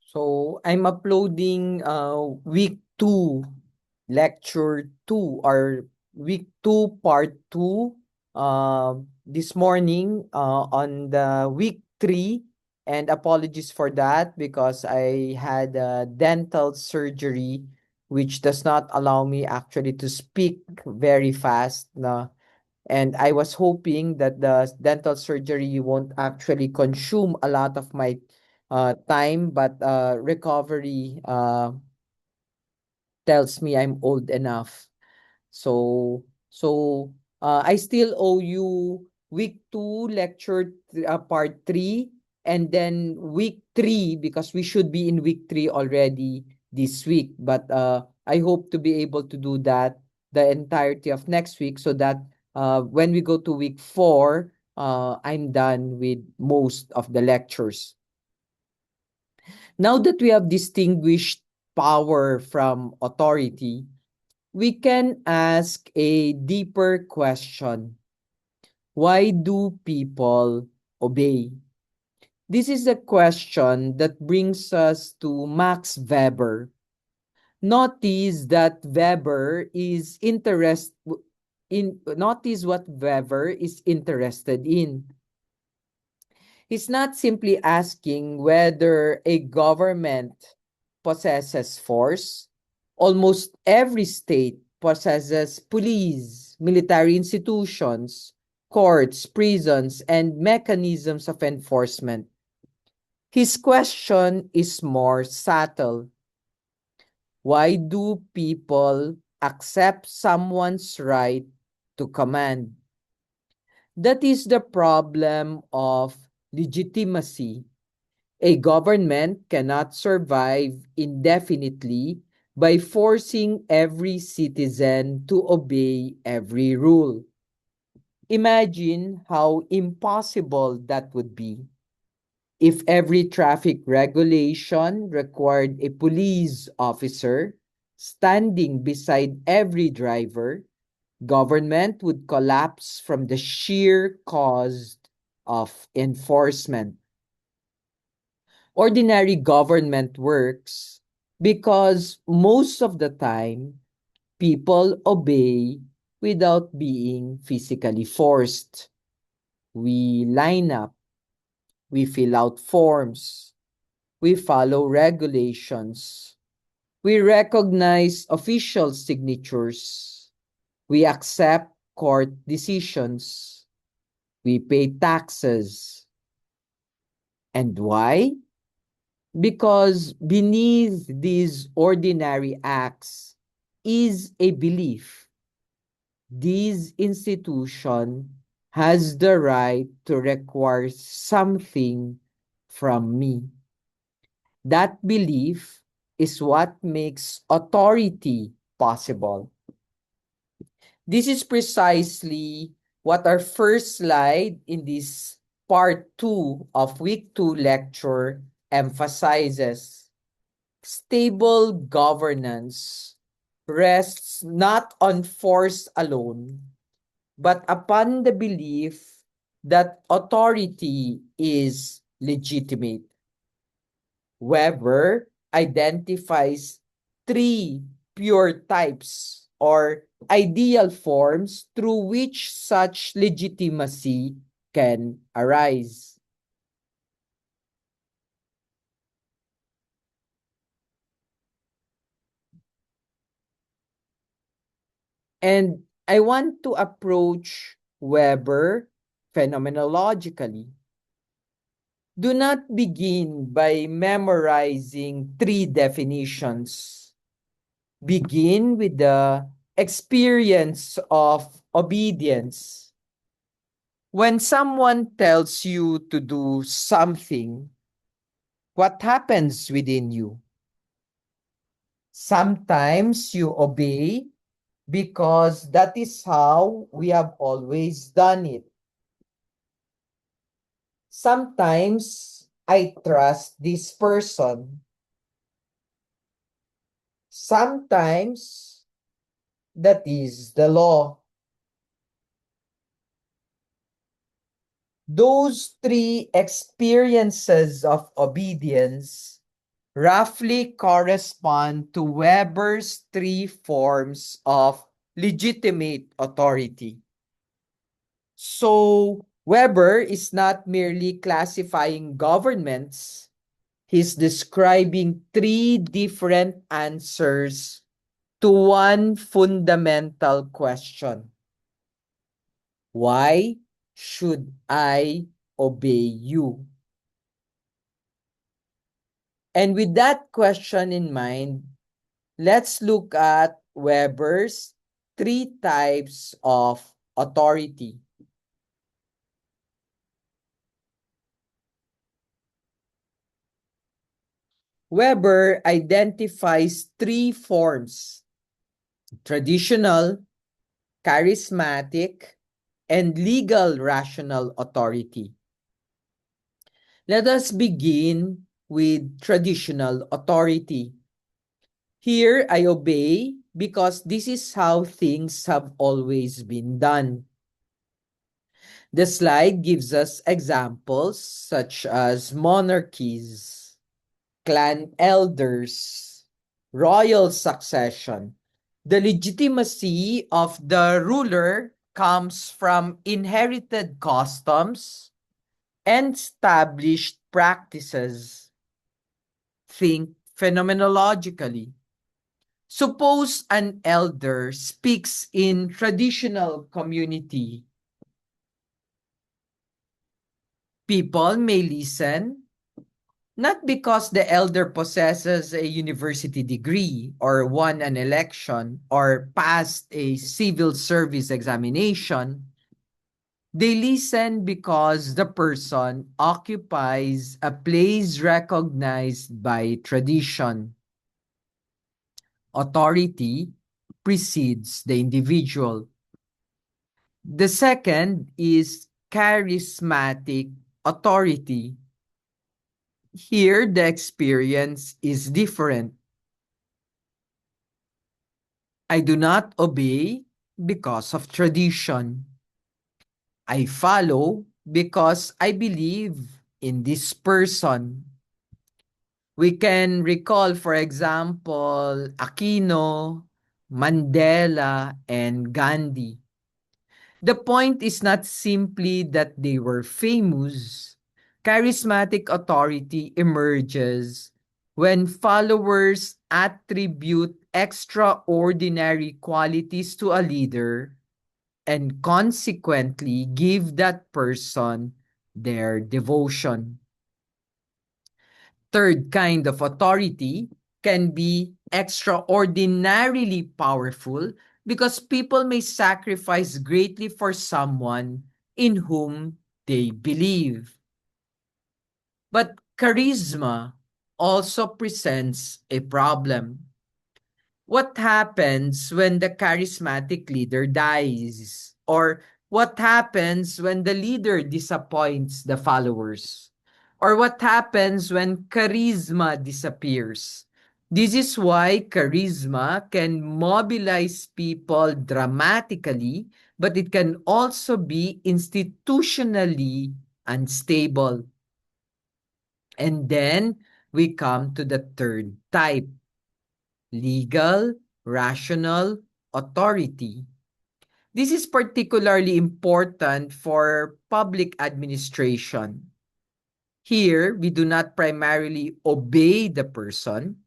So I'm uploading week 2, lecture 2 or week 2 part 2 this morning on the week 3, and apologies for that because I had a dental surgery which does not allow me actually to speak very fast na. And I was hoping that the dental surgery won't actually consume a lot of my time, but recovery tells me I'm old enough. So I still owe you week 2, part 3, and then week 3 because we should be in week 3 already this week. But I hope to be able to do that the entirety of next week so that when we go to week 4, I'm done with most of the lectures. Now that we have distinguished power from authority, we can ask a deeper question. Why do people obey? This is a question that brings us to Max Weber. Notice that Weber is notice what Weber is interested in. He's not simply asking whether a government possesses force. Almost every state possesses police, military institutions, courts, prisons, and mechanisms of enforcement. His question is more subtle. Why do people accept someone's right to command? That is the problem of legitimacy. A government cannot survive indefinitely by forcing every citizen to obey every rule. Imagine how impossible that would be. If every traffic regulation required a police officer standing beside every driver, government would collapse from the sheer cost of enforcement. Ordinary government works because most of the time people obey without being physically forced. We line up, we fill out forms, we follow regulations, we recognize official signatures, we accept court decisions, we pay taxes. And why? Because beneath these ordinary acts is a belief. This institution has the right to require something from me. That belief is what makes authority possible. This is precisely what our first slide in this part 2 of week 2 lecture emphasizes. Stable governance rests not on force alone, but upon the belief that authority is legitimate. Weber identifies 3 pure types or ideal forms through which such legitimacy can arise. And I want to approach Weber phenomenologically. Do not begin by memorizing 3 definitions. Begin with the experience of obedience. When someone tells you to do something, what happens within you? Sometimes you obey because that is how we have always done it. Sometimes I trust this person. Sometimes that is the law. Those 3 experiences of obedience roughly correspond to Weber's three forms of legitimate authority. So, Weber is not merely classifying governments, he's describing three different answers to one fundamental question. Why should I obey you? And with that question in mind, let's look at Weber's three types of authority. Weber identifies three forms: traditional, charismatic, and legal rational authority. Let us begin with traditional authority. Here, I obey because this is how things have always been done. The slide gives us examples such as monarchies, clan elders, royal succession. The legitimacy of the ruler comes from inherited customs and established practices. Think phenomenologically. Suppose an elder speaks in traditional community. People may listen, not because the elder possesses a university degree or won an election or passed a civil service examination. They listen because the person occupies a place recognized by tradition. Authority precedes the individual. The second is charismatic authority. Here, the experience is different. I do not obey because of tradition. I follow because I believe in this person. We can recall, for example, Aquino, Mandela, and Gandhi. The point is not simply that they were famous. Charismatic authority emerges when followers attribute extraordinary qualities to a leader and consequently give that person their devotion. Third kind of authority can be extraordinarily powerful because people may sacrifice greatly for someone in whom they believe. But charisma also presents a problem. What happens when the charismatic leader dies? Or what happens when the leader disappoints the followers? Or what happens when charisma disappears? This is why charisma can mobilize people dramatically, but it can also be institutionally unstable. And then we come to the third type: legal, rational authority. This is particularly important for public administration. Here, we do not primarily obey the person,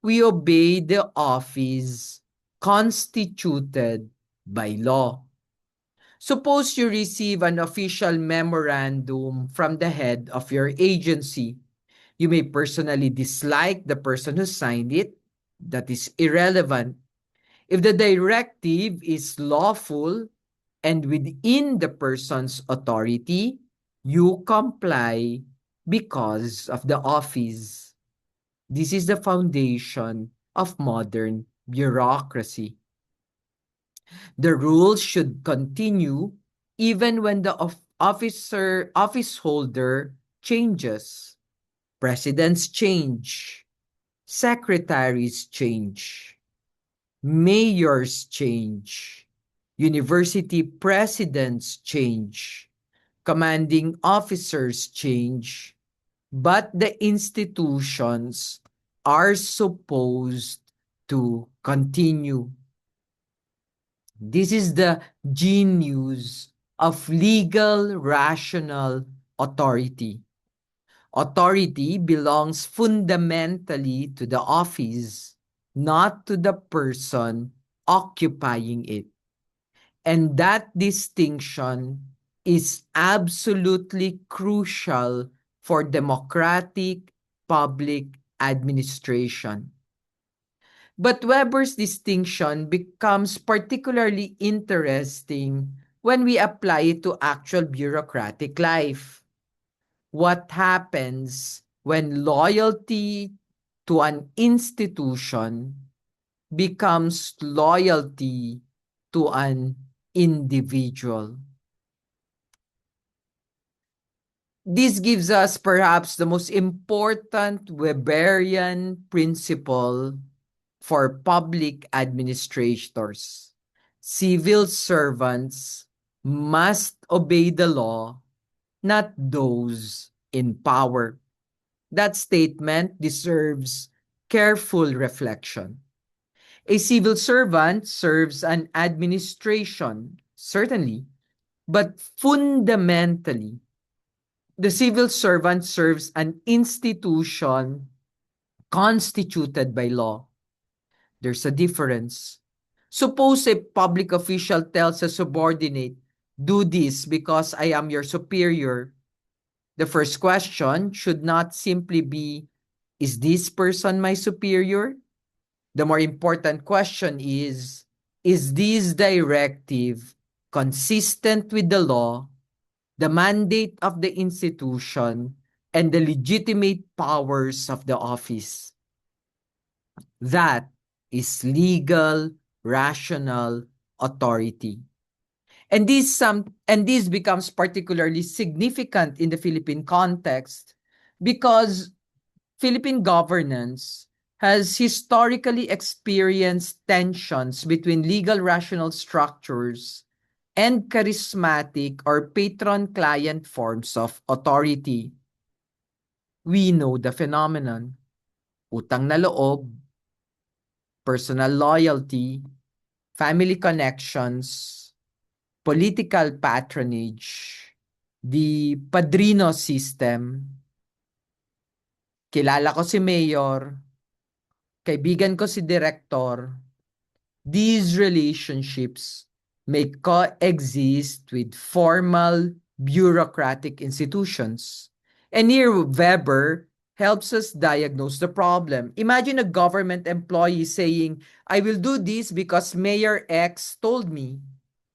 we obey the office constituted by law. Suppose you receive an official memorandum from the head of your agency. You may personally dislike the person who signed it. That is irrelevant. If the directive is lawful and within the person's authority, you comply because of the office. This is the foundation of modern bureaucracy. The rules should continue even when the office holder changes. Presidents change. Secretaries change. Mayors change. University presidents change. Commanding officers change. but the institutions are supposed to continue. This is the genius of legal rational authority. Authority belongs fundamentally to the office, not to the person occupying it. And that distinction is absolutely crucial for democratic public administration. But Weber's distinction becomes particularly interesting when we apply it to actual bureaucratic life. What happens when loyalty to an institution becomes loyalty to an individual? This gives us perhaps the most important Weberian principle for public administrators. Civil servants must obey the law, not those in power. That statement deserves careful reflection. A civil servant serves an administration, certainly, but fundamentally, the civil servant serves an institution constituted by law. There's a difference. Suppose a public official tells a subordinate, do this because I am your superior. The first question should not simply be, is this person my superior? The more important question is this directive consistent with the law, the mandate of the institution, and the legitimate powers of the office? That is legal, rational authority. And this becomes particularly significant in the Philippine context because Philippine governance has historically experienced tensions between legal rational structures and charismatic or patron-client forms of authority. We know the phenomenon. Utang na loob, personal loyalty, family connections, political patronage, the padrino system, kilala ko si mayor, kaibigan ko si director. These relationships may coexist with formal bureaucratic institutions. And here Weber helps us diagnose the problem. Imagine a government employee saying, I will do this because Mayor X told me.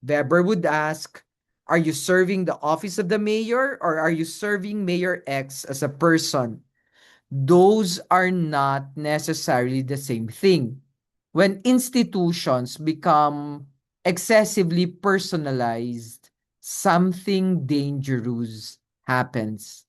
Weber would ask, are you serving the office of the mayor or are you serving Mayor X as a person? Those are not necessarily the same thing. When institutions become excessively personalized, something dangerous happens.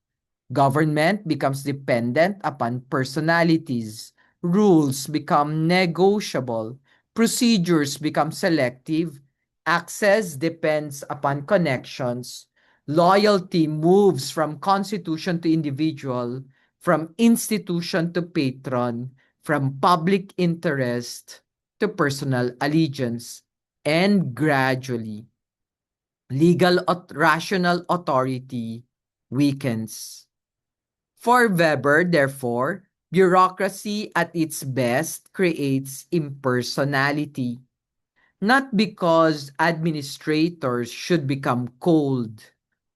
Government becomes dependent upon personalities. Rules become negotiable. Procedures become selective. Access depends upon connections. Loyalty moves from constitution to individual, from institution to patron, from public interest to personal allegiance. And gradually, rational authority weakens. For Weber, therefore, bureaucracy at its best creates impersonality, not because administrators should become cold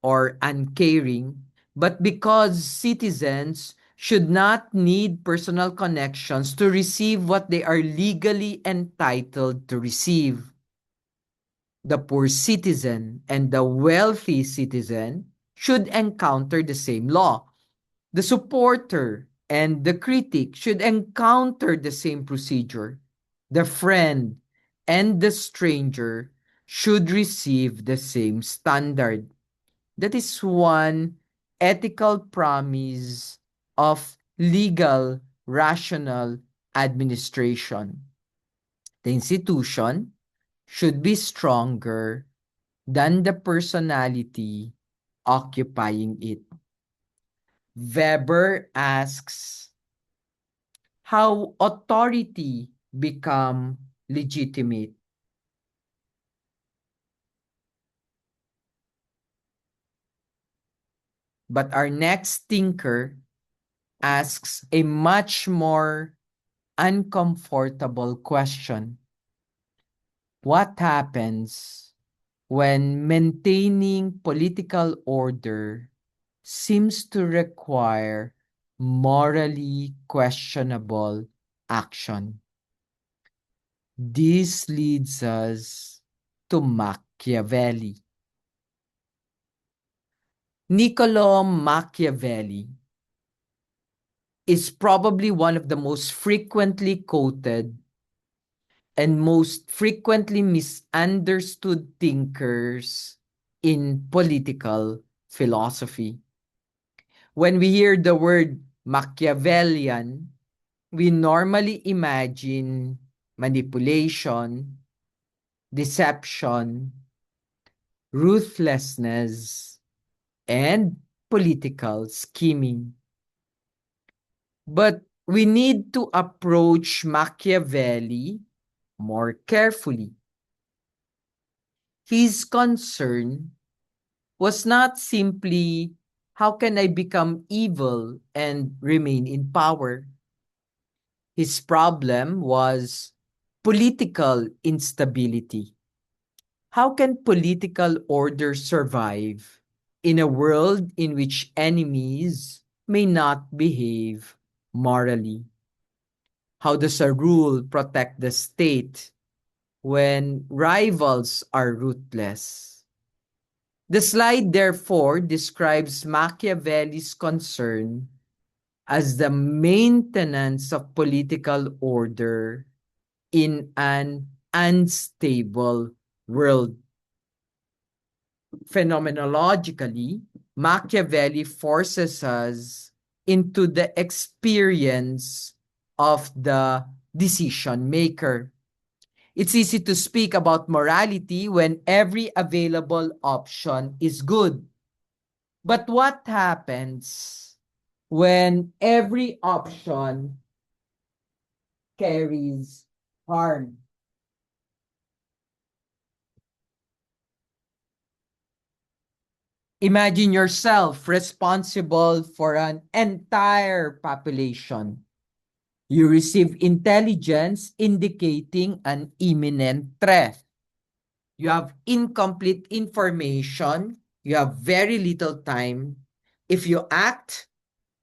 or uncaring, but because citizens should not need personal connections to receive what they are legally entitled to receive. The poor citizen and the wealthy citizen should encounter the same law. The supporter and the critic should encounter the same procedure. The friend and the stranger should receive the same standard. That is one ethical promise of legal, rational administration. The institution should be stronger than the personality occupying it. Weber asks, how authority become legitimate? But our next thinker asks a much more uncomfortable question. What happens when maintaining political order seems to require morally questionable action? This leads us to Machiavelli. Niccolo Machiavelli is probably one of the most frequently quoted and most frequently misunderstood thinkers in political philosophy. When we hear the word Machiavellian, we normally imagine manipulation, deception, ruthlessness, and political scheming. But we need to approach Machiavelli more carefully. His concern was not simply how can I become evil and remain in power? His problem was political instability. How can political order survive in a world in which enemies may not behave morally? How does a rule protect the state when rivals are ruthless? The slide, therefore, describes Machiavelli's concern as the maintenance of political order in an unstable world. Phenomenologically, Machiavelli forces us into the experience of the decision maker. It's easy to speak about morality when every available option is good. But what happens when every option carries harm? Imagine yourself responsible for an entire population. You receive intelligence indicating an imminent threat. You have incomplete information. You have very little time. If you act,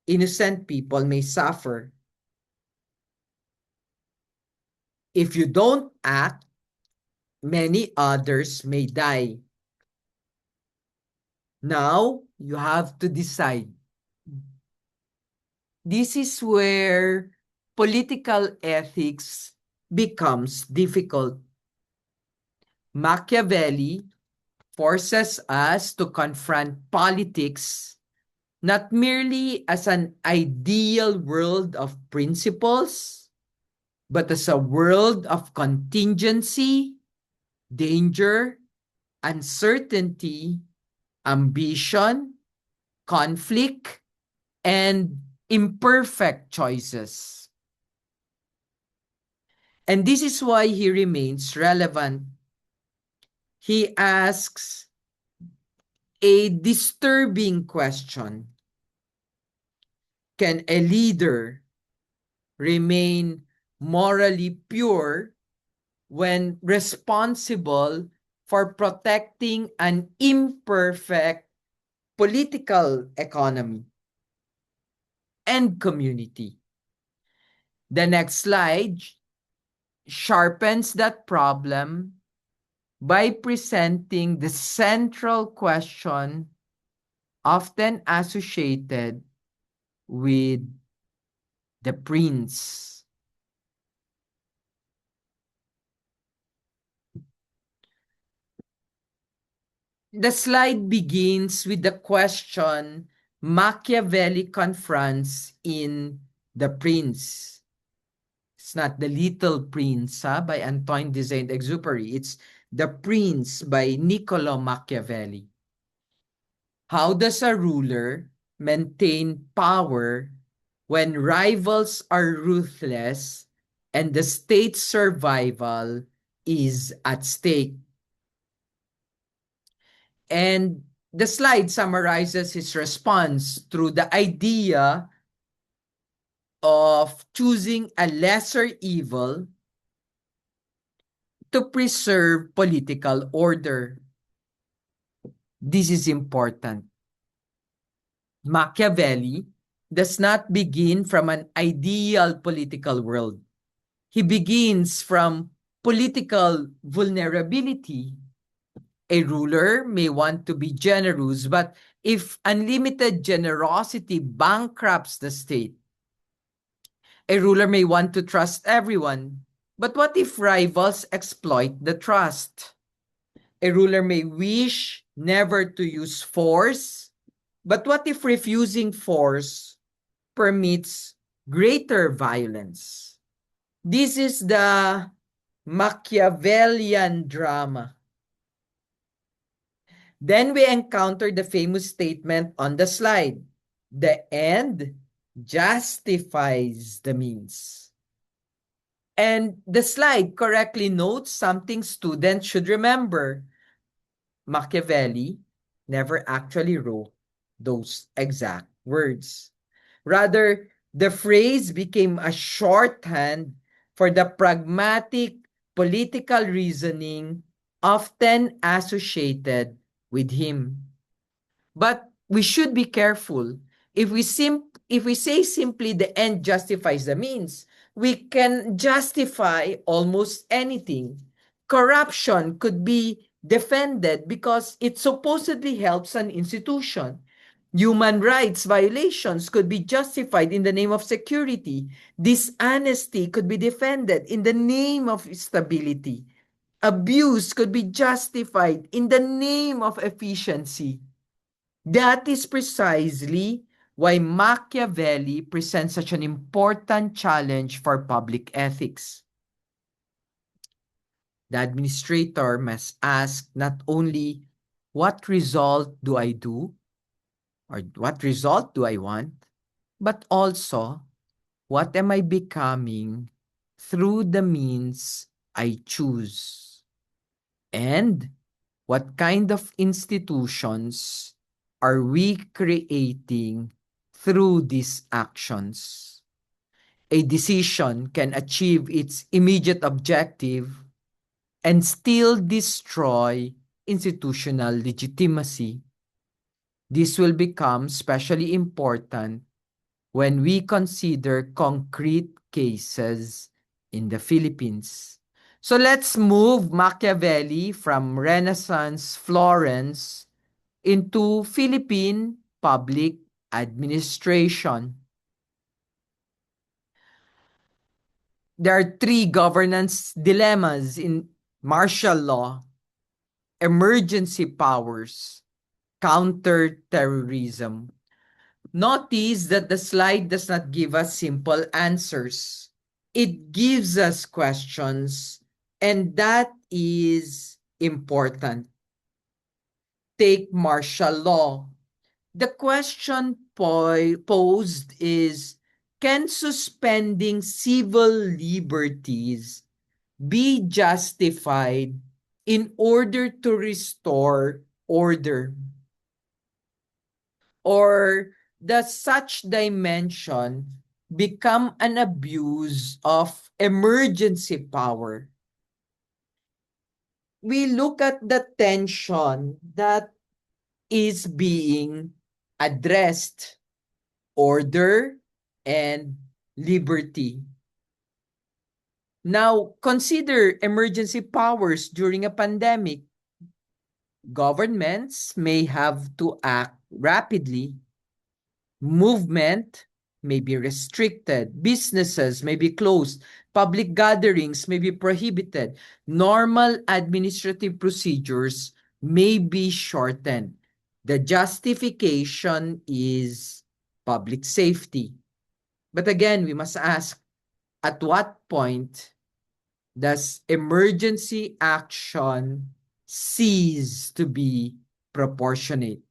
innocent people may suffer. If you don't act, many others may die. Now, you have to decide. This is where political ethics becomes difficult. Machiavelli forces us to confront politics not merely as an ideal world of principles, but as a world of contingency, danger, uncertainty, ambition, conflict, and imperfect choices. And this is why he remains relevant. He asks a disturbing question. Can a leader remain morally pure when responsible for protecting an imperfect political economy and community? The next slide sharpens that problem by presenting the central question often associated with the prince. The slide begins with the question Machiavelli confronts in The Prince. It's not The Little Prince by Antoine de Saint-Exupéry. It's The Prince by Niccolo Machiavelli. How does a ruler maintain power when rivals are ruthless and the state's survival is at stake. And the slide summarizes his response through the idea of choosing a lesser evil to preserve political order. This is important. Machiavelli does not begin from an ideal political world. He begins from political vulnerability. A ruler may want to be generous, but if unlimited generosity bankrupts the state, a ruler may want to trust everyone. But what if rivals exploit the trust? A ruler may wish never to use force, but what if refusing force permits greater violence? This is the Machiavellian drama. Then we encounter the famous statement on the slide. The end justifies the means. And the slide correctly notes something students should remember. Machiavelli never actually wrote those exact words. Rather, the phrase became a shorthand for the pragmatic political reasoning often associated with him. But we should be careful. If we say simply the end justifies the means, we can justify almost anything. Corruption could be defended because it supposedly helps an institution. Human rights violations could be justified in the name of security. Dishonesty could be defended in the name of stability. Abuse could be justified in the name of efficiency. That is precisely why Machiavelli presents such an important challenge for public ethics. The administrator must ask not only what result do I do or what result do I want, but also what am I becoming through the means I choose? And what kind of institutions are we creating through these actions? A decision can achieve its immediate objective and still destroy institutional legitimacy. This will become especially important when we consider concrete cases in the Philippines. So let's move Machiavelli from Renaissance Florence into Philippine public administration. There are three governance dilemmas in martial law: emergency powers, counter-terrorism. Notice that the slide does not give us simple answers. It gives us questions, and that is important. Take martial law. The question posed is, can suspending civil liberties be justified in order to restore order? Or does such dimension become an abuse of emergency power? We look at the tension that is being addressed: order and liberty. Now, consider emergency powers during a pandemic. Governments may have to act rapidly. Movement may be restricted. Businesses may be closed. Public gatherings may be prohibited. Normal administrative procedures may be shortened. The justification is public safety. But again, we must ask, at what point does emergency action cease to be proportionate?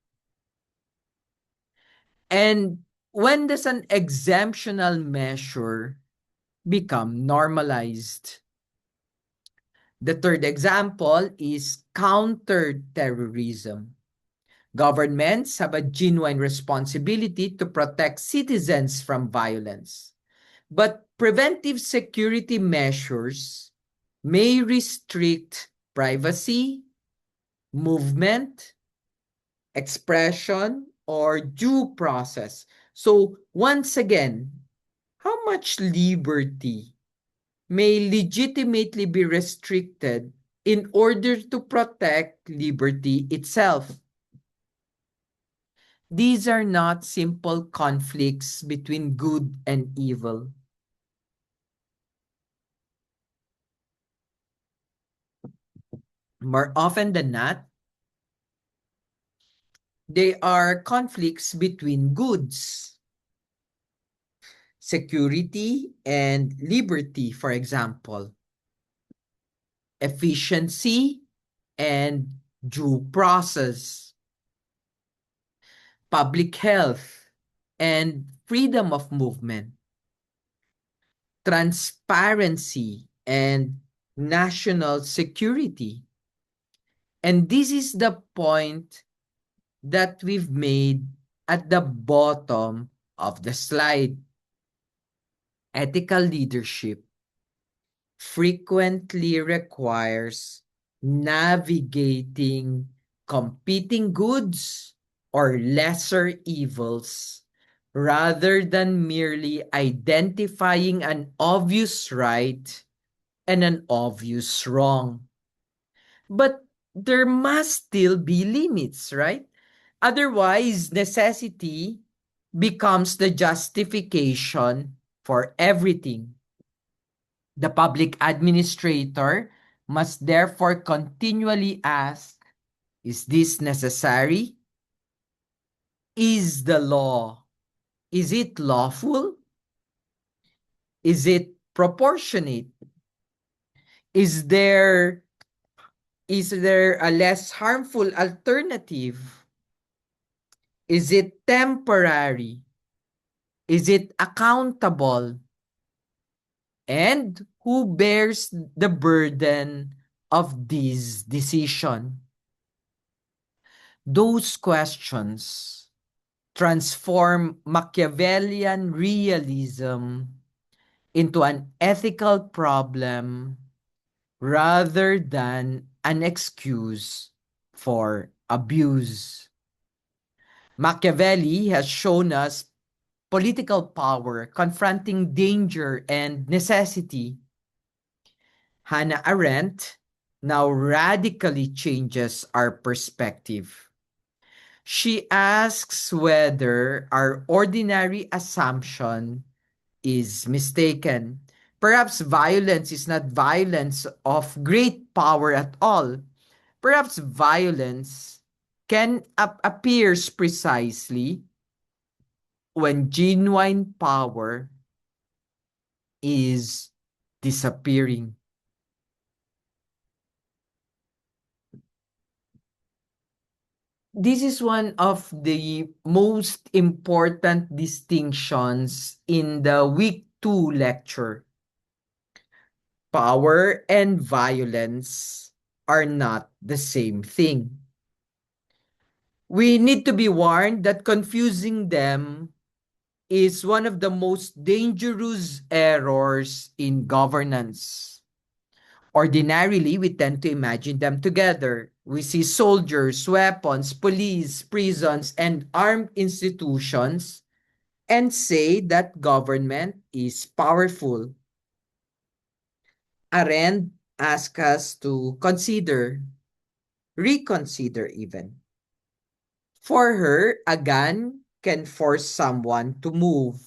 And when does an exemptional measure become normalized? The third example is counterterrorism. Governments have a genuine responsibility to protect citizens from violence. But preventive security measures may restrict privacy, movement, expression, or due process. So, once again, how much liberty may legitimately be restricted in order to protect liberty itself? These are not simple conflicts between good and evil. More often than not, they are conflicts between goods, security and liberty, for example, efficiency and due process, public health and freedom of movement, transparency and national security. And this is the point that we've made at the bottom of the slide. Ethical leadership frequently requires navigating competing goods or lesser evils rather than merely identifying an obvious right and an obvious wrong. But there must still be limits, right? Otherwise, necessity becomes the justification for everything. The public administrator must therefore continually ask, is this necessary? Is the law, is it lawful? Is it proportionate? Is there is there a less harmful alternative? Is it temporary? Is it accountable? And who bears the burden of this decision? Those questions transform Machiavellian realism into an ethical problem rather than an excuse for abuse. Machiavelli has shown us political power confronting danger and necessity. Hannah Arendt now radically changes our perspective. She asks whether our ordinary assumption is mistaken. Perhaps violence is not violence of great power at all. Perhaps violence can appears precisely when genuine power is disappearing. This is one of the most important distinctions in the week 2 lecture. Power and violence are not the same thing. We need to be warned that confusing them is one of the most dangerous errors in governance. Ordinarily, we tend to imagine them together. We see soldiers, weapons, police, prisons, and armed institutions and say that government is powerful. Arendt asks us to consider, reconsider even. For her, a gun can force someone to move.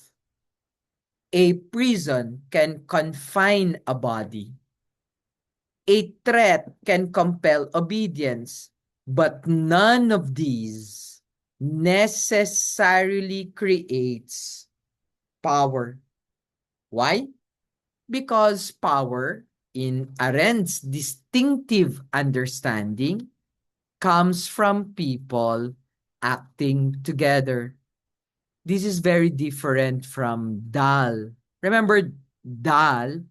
A prison can confine a body. A threat can compel obedience, but none of these necessarily creates power. Why? Because power, in Arendt's distinctive understanding, comes from people acting together. This is very different from Dal. Remember, Dal,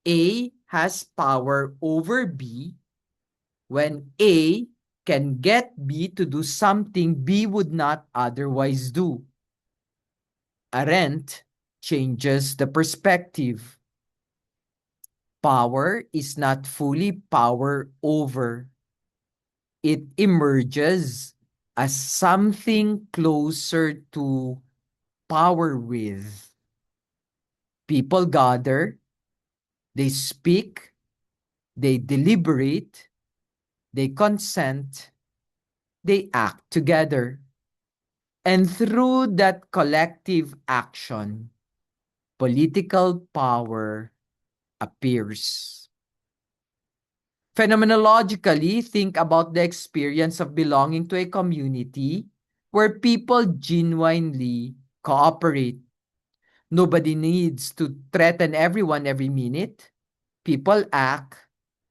A has power over B when A can get B to do something B would not otherwise do. Arendt changes the perspective. Power is not fully power over. It emerges as something closer to power with. People gather, they speak, they deliberate, they consent, they act together. And through that collective action, political power appears. Phenomenologically, think about the experience of belonging to a community where people genuinely cooperate. Nobody needs to threaten everyone every minute. People act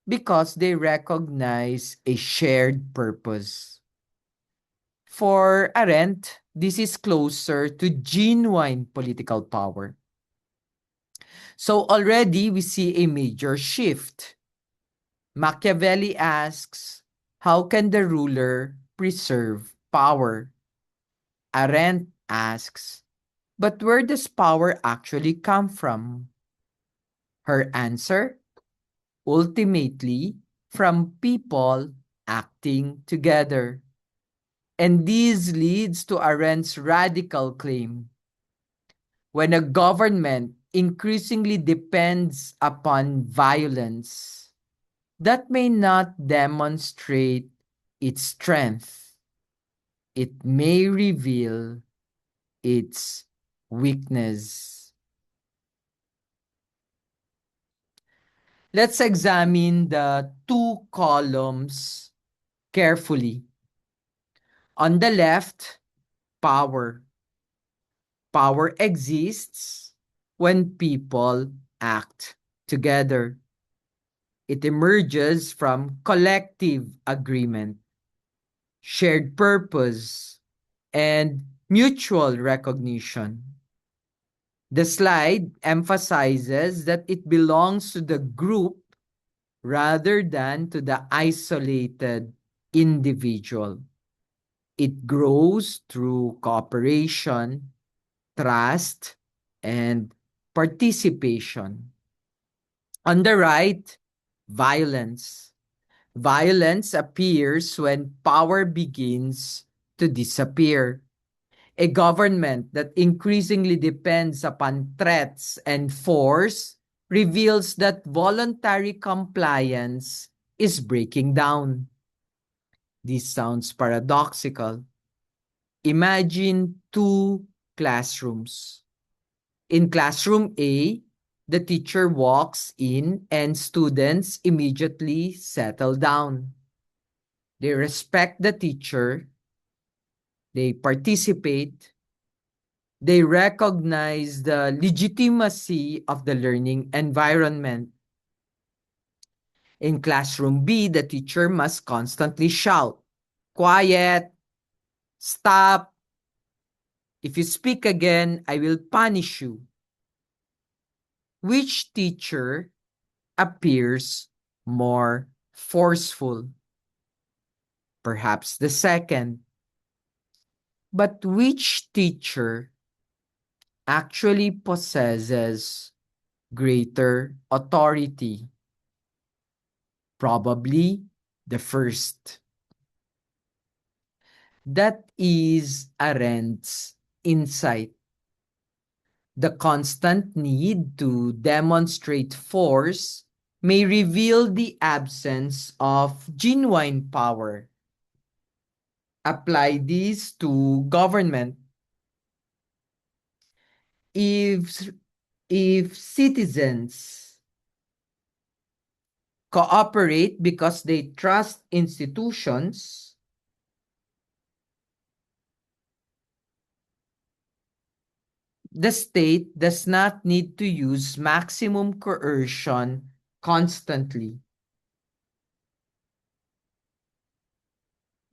because they recognize a shared purpose. For Arendt, this is closer to genuine political power. So already we see a major shift. Machiavelli asks, how can the ruler preserve power? Arendt asks, but where does power actually come from? Her answer, ultimately, from people acting together. And this leads to Arendt's radical claim. When a government increasingly depends upon violence, that may not demonstrate its strength. It may reveal its weakness. Let's examine the two columns carefully. On the left, power. Power exists when people act together. It emerges from collective agreement, shared purpose, and mutual recognition. The slide emphasizes that it belongs to the group rather than to the isolated individual. It grows through cooperation, trust, and participation. On the right, violence. Violence appears when power begins to disappear. A government that increasingly depends upon threats and force reveals that voluntary compliance is breaking down. This sounds paradoxical. Imagine two classrooms. In classroom A, the teacher walks in and students immediately settle down. They respect the teacher, they participate, they recognize the legitimacy of the learning environment. In classroom B, the teacher must constantly shout, "Quiet! Stop! If you speak again, I will punish you." Which teacher appears more forceful? Perhaps the second. But which teacher actually possesses greater authority? Probably the first. That is Arendt's insight. The constant need to demonstrate force may reveal the absence of genuine power. Apply this to government. If, if citizens cooperate because they trust institutions, the state does not need to use maximum coercion constantly.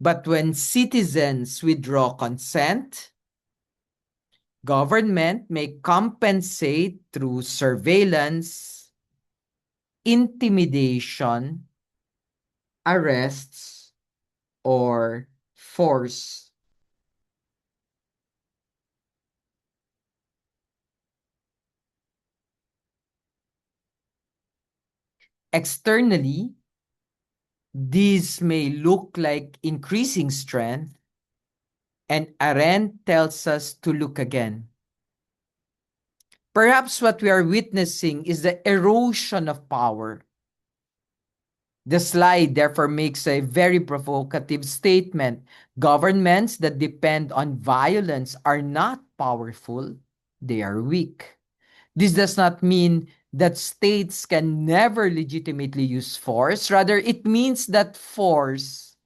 But when citizens withdraw consent, Government may compensate through surveillance, intimidation, arrests, or force. Externally, these may look like increasing strength, and Arendt tells us to look again. Perhaps what we are witnessing is the erosion of power. The slide therefore makes a very provocative statement. Governments that depend on violence are not powerful, they are weak. This does not mean that states can never legitimately use force. Rather, it means that force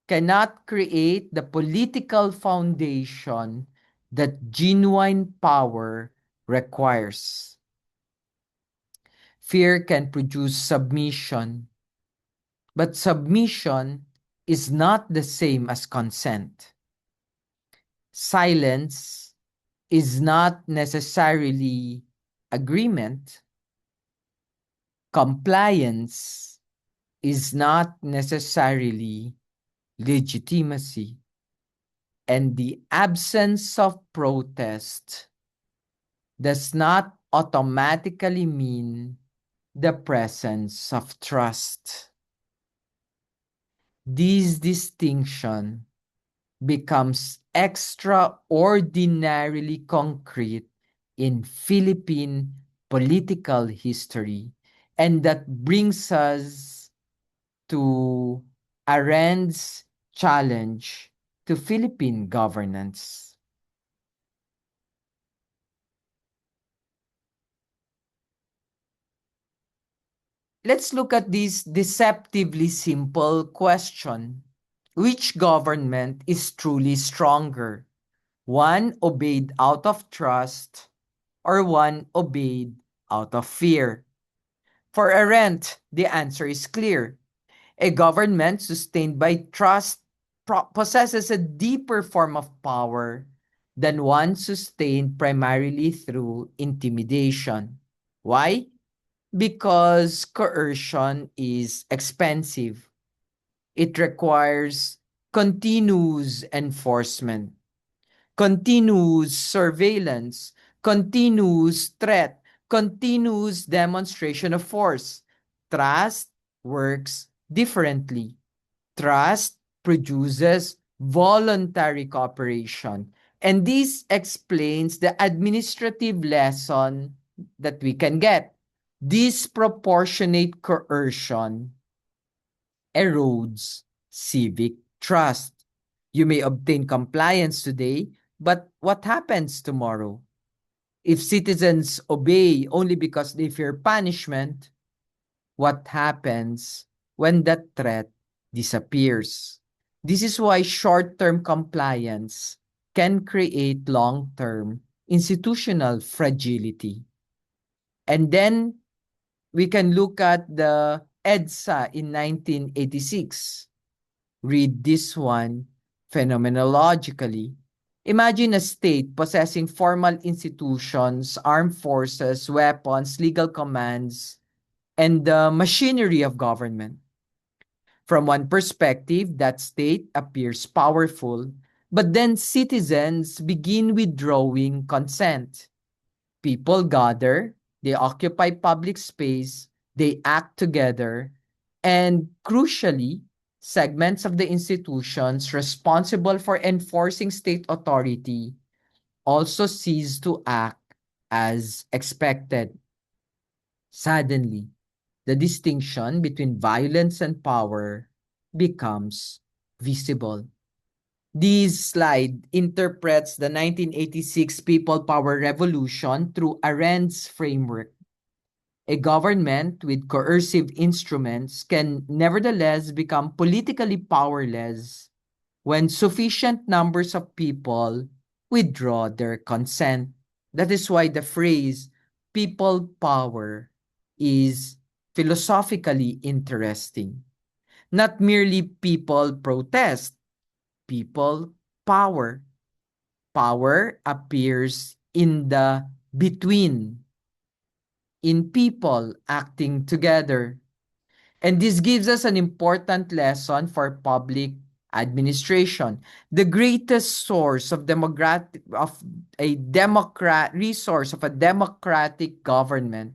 cannot create the political foundation that genuine power requires. Fear can produce submission, but submission is not the same as consent. Silence is not necessarily agreement. Compliance is not necessarily legitimacy. And the absence of protest does not automatically mean the presence of trust. This distinction becomes extraordinarily concrete in Philippine political history. And that brings us to Arendt's challenge to Philippine governance. Let's look at this deceptively simple question. Which government is truly stronger? One obeyed out of trust or one obeyed out of fear? For Arendt, the answer is clear. A government sustained by trust possesses a deeper form of power than one sustained primarily through intimidation. Why? Because coercion is expensive. It requires continuous enforcement, continuous surveillance, continuous threat, continuous demonstration of force. Trust works differently. Trust produces voluntary cooperation. And this explains the administrative lesson that we can get. Disproportionate coercion erodes civic trust. You may obtain compliance today, but what happens tomorrow? If citizens obey only because they fear punishment, what happens when that threat disappears? This is why short-term compliance can create long-term institutional fragility. And then we can look at the EDSA in 1986. Read this one phenomenologically. Imagine a state possessing formal institutions, armed forces, weapons, legal commands, and the machinery of government. From one perspective, that state appears powerful, but then citizens begin withdrawing consent. People gather, they occupy public space, they act together, and crucially, segments of the institutions responsible for enforcing state authority also cease to act as expected. Suddenly, the distinction between violence and power becomes visible. This slide interprets the 1986 People Power Revolution through Arendt's framework. A government with coercive instruments can nevertheless become politically powerless when sufficient numbers of people withdraw their consent. That is why the phrase people power is philosophically interesting. Not merely people protest, people power. power appears in the between, in people acting together. And this gives us an important lesson for public administration. The greatest source of resource of a democratic government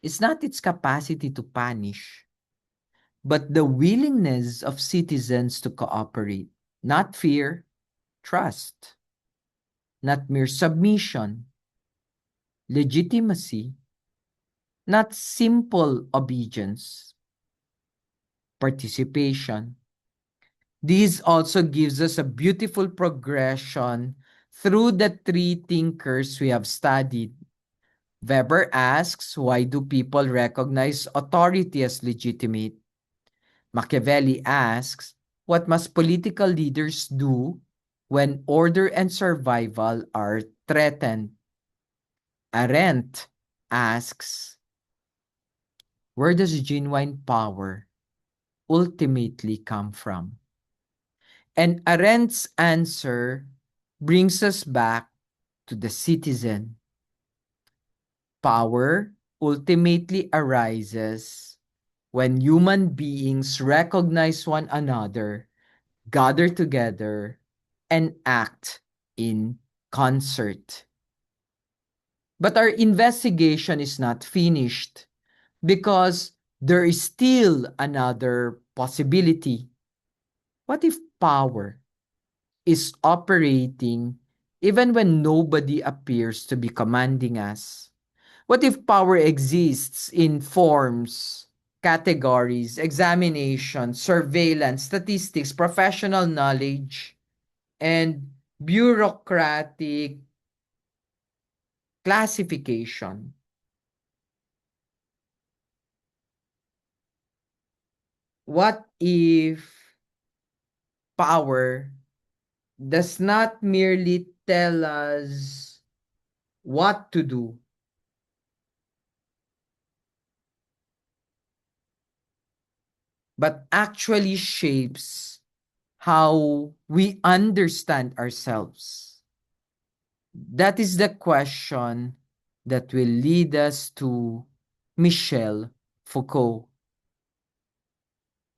is not its capacity to punish, but the willingness of citizens to cooperate. Not fear, trust. Not mere submission, legitimacy. Not simple obedience, participation. This also gives us a beautiful progression through the three thinkers we have studied. Weber asks, why do people recognize authority as legitimate? Machiavelli asks, what must political leaders do when order and survival are threatened? Arendt asks, where does genuine power ultimately come from? And Arendt's answer brings us back to the citizen. Power ultimately arises when human beings recognize one another, gather together, and act in concert. But our investigation is not finished because there is still another possibility. What if power is operating even when nobody appears to be commanding us? What if power exists in forms, categories, examination, surveillance, statistics, professional knowledge, and bureaucratic classification? What if power does not merely tell us what to do, but actually shapes how we understand ourselves? That is the question that will lead us to Michel Foucault.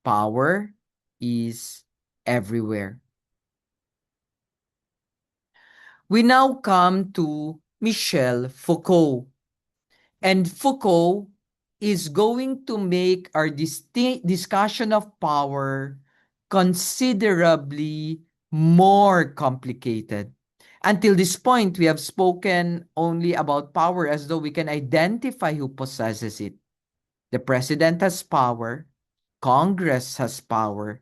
Power is everywhere. We now come to Michel Foucault. And Foucault is going to make our discussion of power considerably more complicated. Until this point, we have spoken only about power as though we can identify who possesses it. The president has power, Congress has power,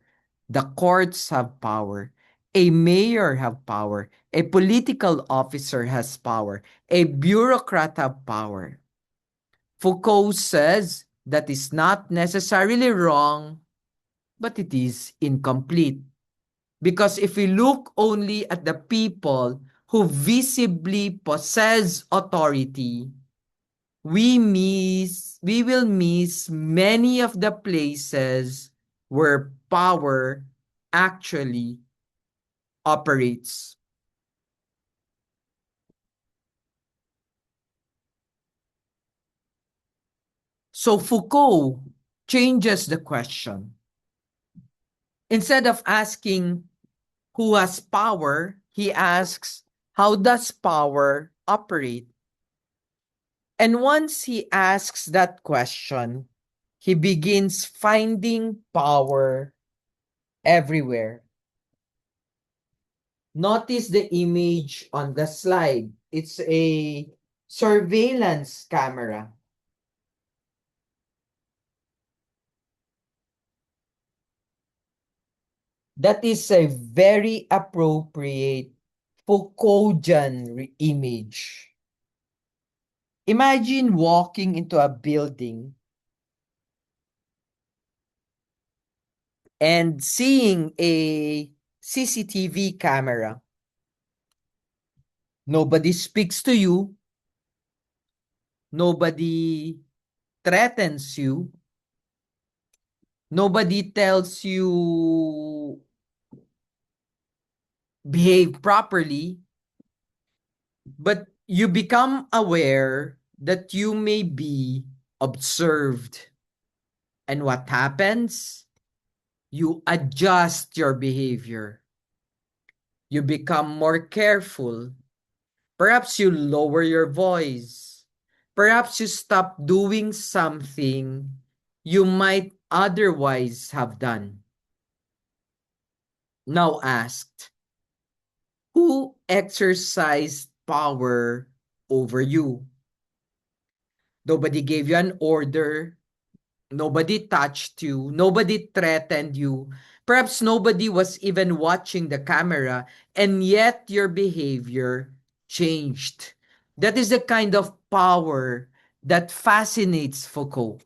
the courts have power, a mayor have power, a political officer has power, a bureaucrat have power. Foucault says that is not necessarily wrong, but it is incomplete. Because if we look only at the people who visibly possess authority, we will miss many of the places where power actually operates. So Foucault changes the question. Instead of asking who has power, he asks, how does power operate? And once he asks that question, he begins finding power everywhere. Notice the image on the slide. It's a surveillance camera. That is a very appropriate Foucauldian image. Imagine walking into a building and seeing a CCTV camera. Nobody speaks to you. Nobody threatens you. Nobody tells you behave properly, but you become aware that you may be observed. And what happens? You adjust your behavior. You become more careful. Perhaps you lower your voice. Perhaps you stop doing something you might otherwise have done. Now asked, who exercised power over you? Nobody gave you an order. Nobody touched you. Nobody threatened you. Perhaps nobody was even watching the camera, and yet your behavior changed. That is the kind of power that fascinates Foucault.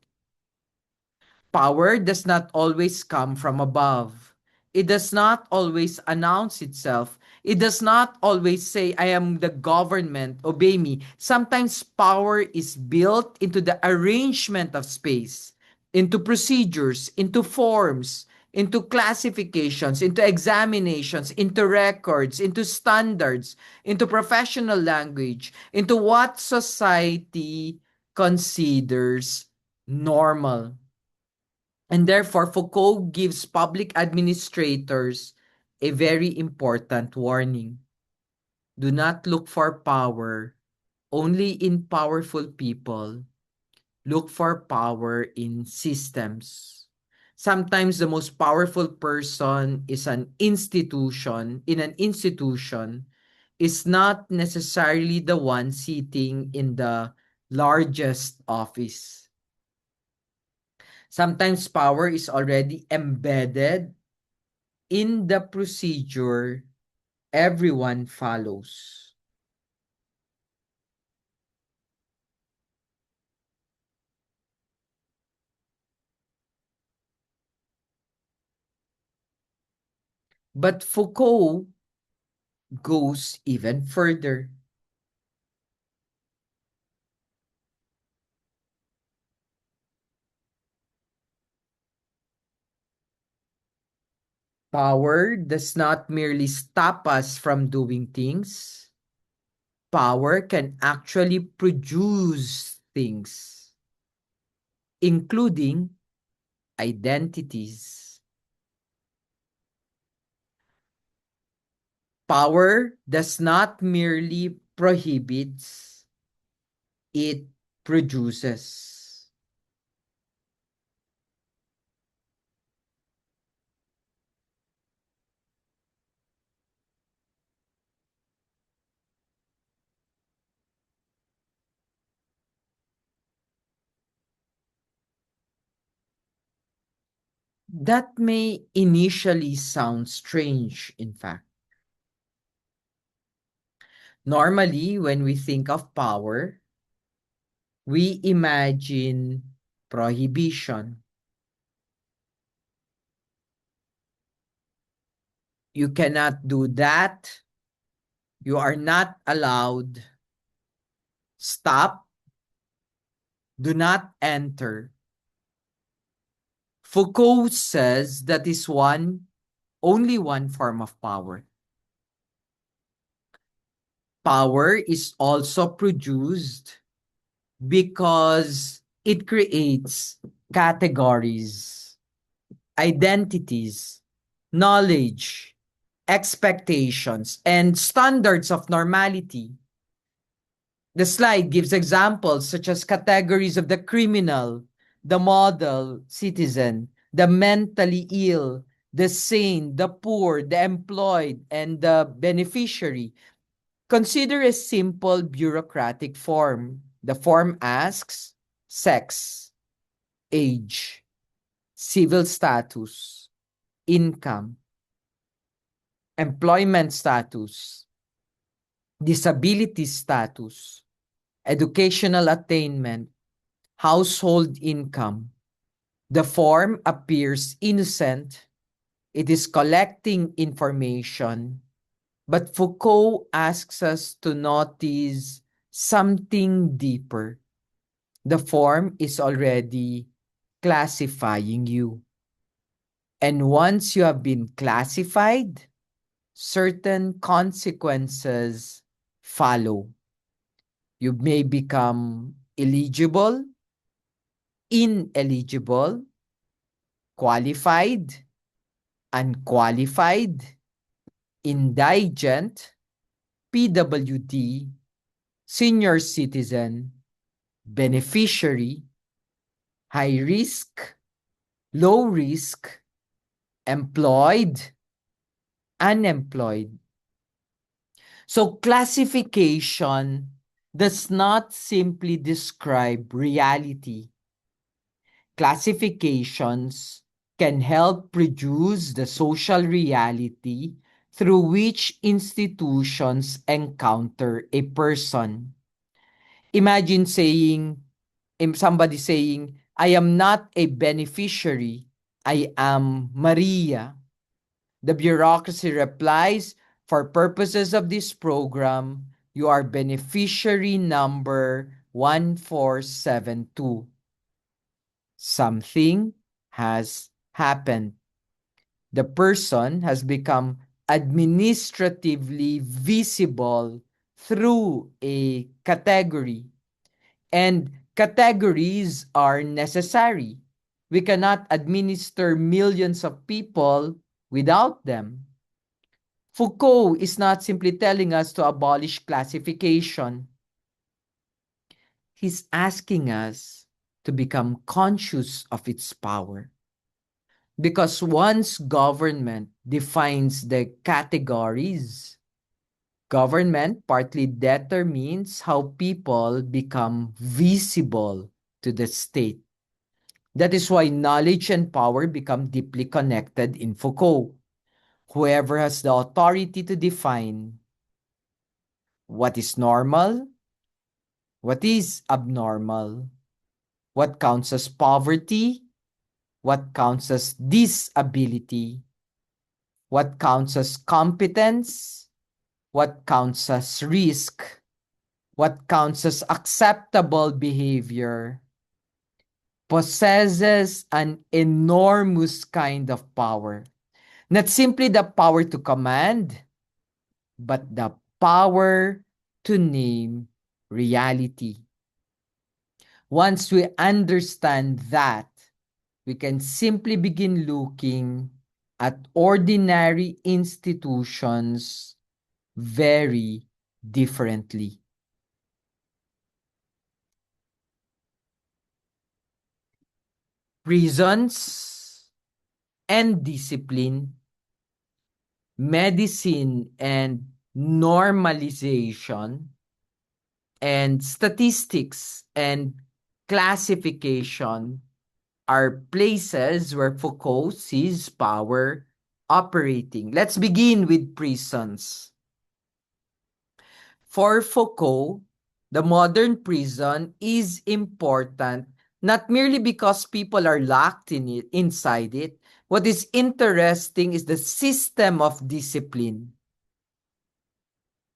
Power does not always come from above. It does not always announce itself. It does not always say, I am the government, obey me. Sometimes power is built into the arrangement of space, into procedures, into forms, into classifications, into examinations, into records, into standards, into professional language, into what society considers normal. And therefore, Foucault gives public administrators a very important warning. Do not look for power only in powerful people. Look for power in systems. Sometimes the most powerful person is in an institution, is not necessarily the one sitting in the largest office. Sometimes power is already embedded in the procedure everyone follows. But Foucault goes even further. Power does not merely stop us from doing things. Power can actually produce things, including identities. Power does not merely prohibits, it produces. That may initially sound strange, in fact. Normally, when we think of power, we imagine prohibition. You cannot do that. You are not allowed. Stop. Do not enter. Foucault says that is only one form of power. Power is also produced because it creates categories, identities, knowledge, expectations, and standards of normality. The slide gives examples such as categories of the criminal, the model citizen, the mentally ill, the sane, the poor, the employed, and the beneficiary. Consider a simple bureaucratic form. The form asks sex, age, civil status, income, employment status, disability status, educational attainment, household income. The form appears innocent. It is collecting information. But Foucault asks us to notice something deeper. The form is already classifying you. And once you have been classified, certain consequences follow. You may become eligible, ineligible, qualified, unqualified, indigent, PWD, senior citizen, beneficiary, high risk, low risk, employed, unemployed. So classification does not simply describe reality. Classifications can help produce the social reality through which institutions encounter a person. Imagine somebody saying, I am not a beneficiary, I am Maria. The bureaucracy replies, for purposes of this program, you are beneficiary number 1472. Something has happened. The person has become administratively visible through a category. And categories are necessary. We cannot administer millions of people without them. Foucault is not simply telling us to abolish classification. He's asking us to become conscious of its power. Because once government defines the categories, government partly determines how people become visible to the state. That is why knowledge and power become deeply connected in Foucault. Whoever has the authority to define what is normal, what is abnormal, what counts as poverty, what counts as disability, what counts as competence, what counts as risk, what counts as acceptable behavior, possesses an enormous kind of power. Not simply the power to command, but the power to name reality. Once we understand that, we can simply begin looking at ordinary institutions very differently. Prisons and discipline, medicine and normalization, and statistics and classification are places where Foucault sees power operating. Let's begin with prisons. For Foucault, the modern prison is important not merely because people are locked in it, inside it. What is interesting is the system of discipline.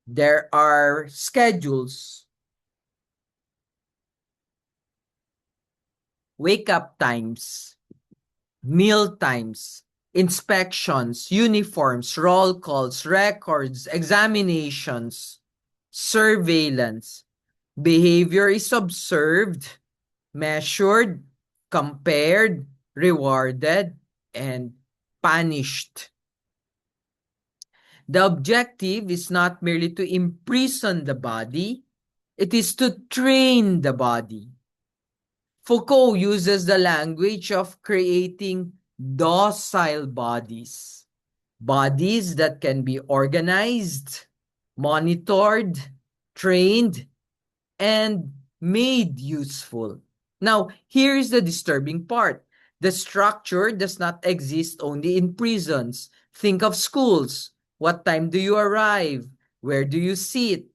There are schedules, wake up times, meal times, inspections, uniforms, roll calls, records, examinations, surveillance. Behavior is observed, measured, compared, rewarded, and punished. The objective is not merely to imprison the body, it is to train the body. Foucault uses the language of creating docile bodies, bodies that can be organized, monitored, trained, and made useful. Now, here's the disturbing part. The structure does not exist only in prisons. Think of schools. What time do you arrive? Where do you sit?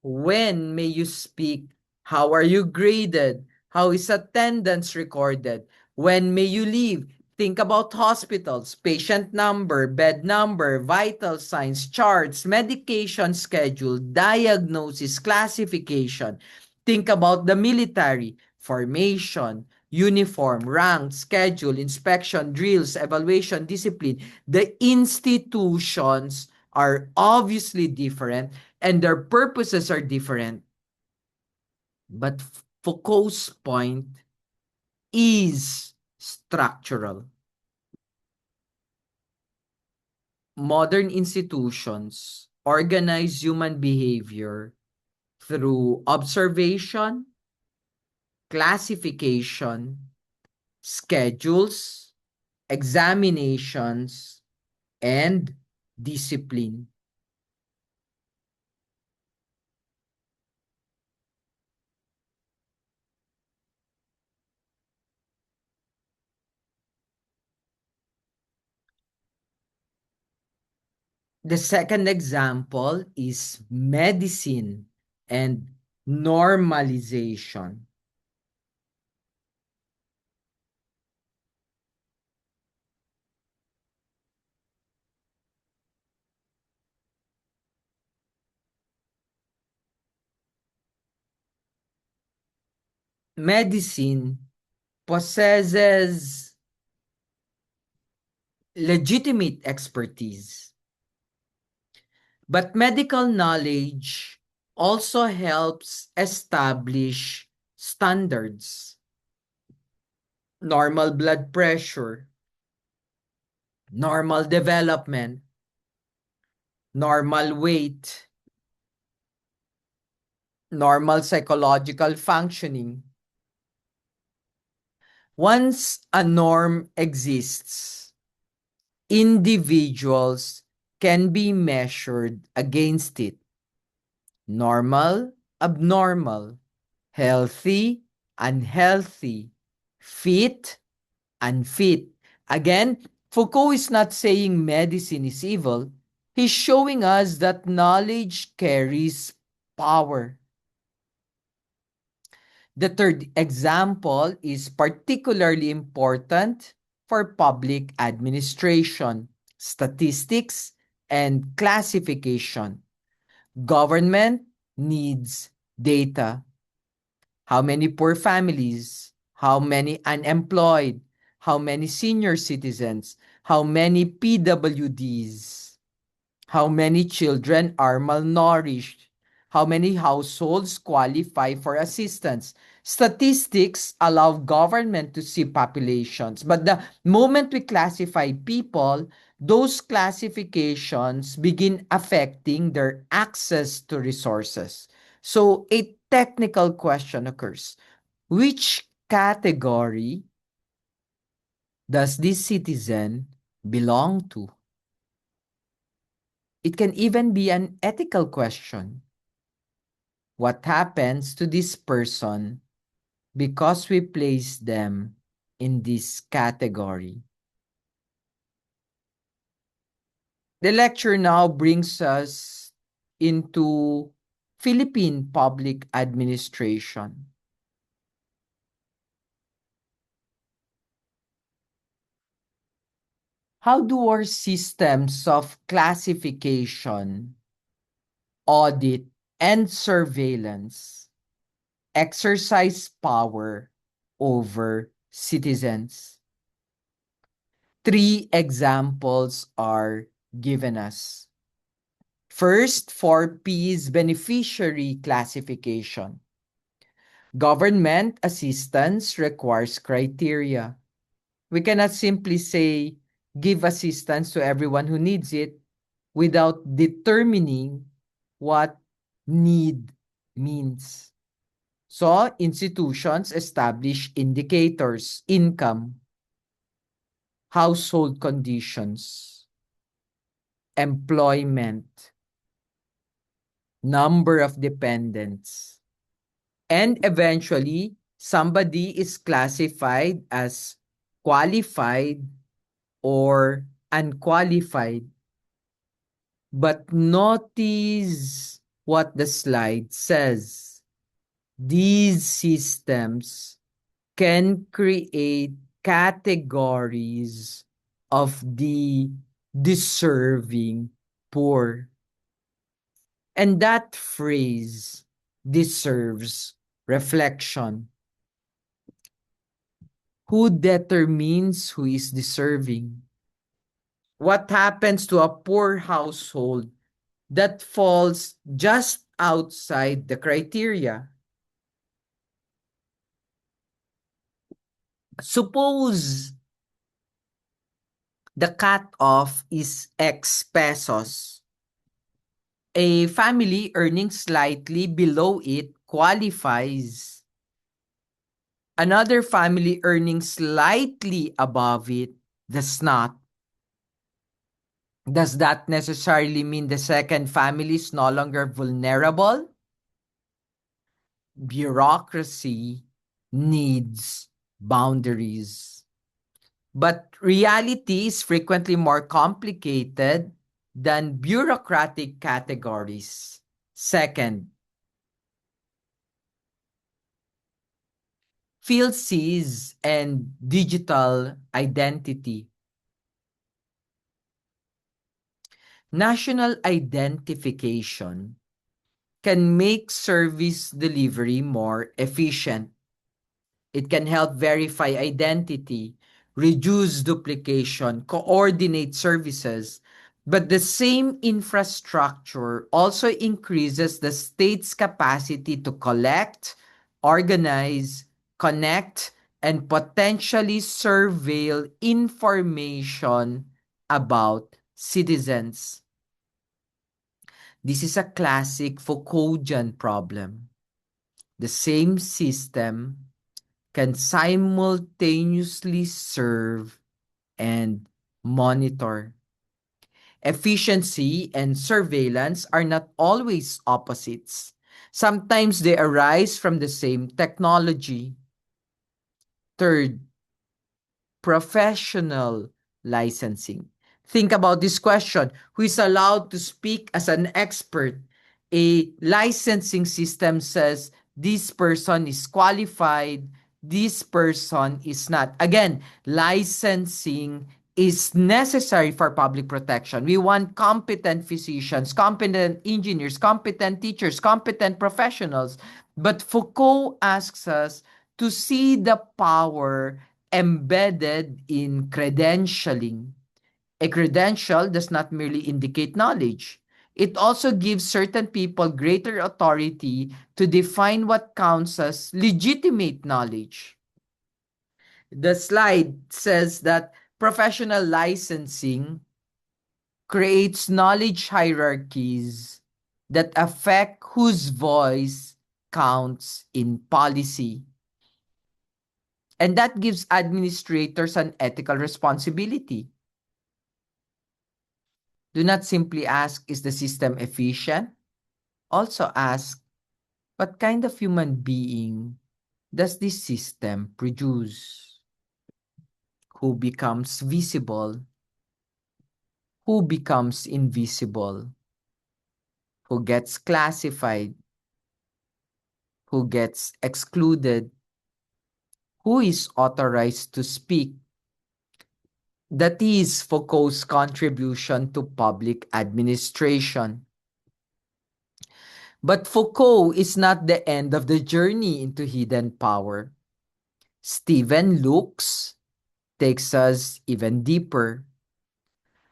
When may you speak? How are you graded? How is attendance recorded? When may you leave? Think about hospitals, patient number, bed number, vital signs, charts, medication schedule, diagnosis, classification. Think about the military, formation, uniform, rank, schedule, inspection, drills, evaluation, discipline. The institutions are obviously different and their purposes are different. But Foucault's point is structural. Modern institutions organize human behavior through observation, classification, schedules, examinations, and discipline. The second example is medicine and normalization. Medicine possesses legitimate expertise, but medical knowledge also helps establish standards. Normal blood pressure, normal development, normal weight, normal psychological functioning. Once a norm exists, individuals can be measured against it. Normal, abnormal, healthy, unhealthy, fit, unfit. Again, Foucault is not saying medicine is evil. He's showing us that knowledge carries power. The third example is particularly important for public administration, statistics, and classification. Government needs data. How many poor families? How many unemployed? How many senior citizens? How many PWDs? How many children are malnourished? How many households qualify for assistance? Statistics allow government to see populations, but the moment we classify people, those classifications begin affecting their access to resources. So a technical question occurs. Which category does this citizen belong to? It can even be an ethical question. What happens to this person because we place them in this category? The lecture now brings us into Philippine public administration. How do our systems of classification, audit, and surveillance exercise power over citizens? Three examples are given us. First, for P's beneficiary classification. Government assistance requires criteria. We cannot simply say, give assistance to everyone who needs it without determining what need means. So, institutions establish indicators, income, household conditions, employment, number of dependents, and eventually somebody is classified as qualified or unqualified. But notice what the slide says. These systems can create categories of the deserving poor. And that phrase deserves reflection. Who determines who is deserving? What happens to a poor household that falls just outside the criteria? Suppose the cutoff is X pesos. A family earning slightly below it qualifies. Another family earning slightly above it does not. Does that necessarily mean the second family is no longer vulnerable? Bureaucracy needs boundaries. But reality is frequently more complicated than bureaucratic categories. Second, PhilSys and digital identity. National identification can make service delivery more efficient. It can help verify identity, reduce duplication, coordinate services. But the same infrastructure also increases the state's capacity to collect, organize, connect, and potentially surveil information about citizens. This is a classic Foucauldian problem. The same system can simultaneously serve and monitor. Efficiency and surveillance are not always opposites. Sometimes they arise from the same technology. Third, professional licensing. Think about this question. Who is allowed to speak as an expert? A licensing system says this person is qualified, this person is not. Again, licensing is necessary for public protection. We want competent physicians, competent engineers, competent teachers, competent professionals. But Foucault asks us to see the power embedded in credentialing. A credential does not merely indicate knowledge. It also gives certain people greater authority to define what counts as legitimate knowledge. The slide says that professional licensing creates knowledge hierarchies that affect whose voice counts in policy. And that gives administrators an ethical responsibility. Do not simply ask, is the system efficient? Also ask, what kind of human being does this system produce? Who becomes visible? Who becomes invisible? Who gets classified? Who gets excluded? Who is authorized to speak? That is Foucault's contribution to public administration. But Foucault is not the end of the journey into hidden power. Stephen Lukes takes us even deeper.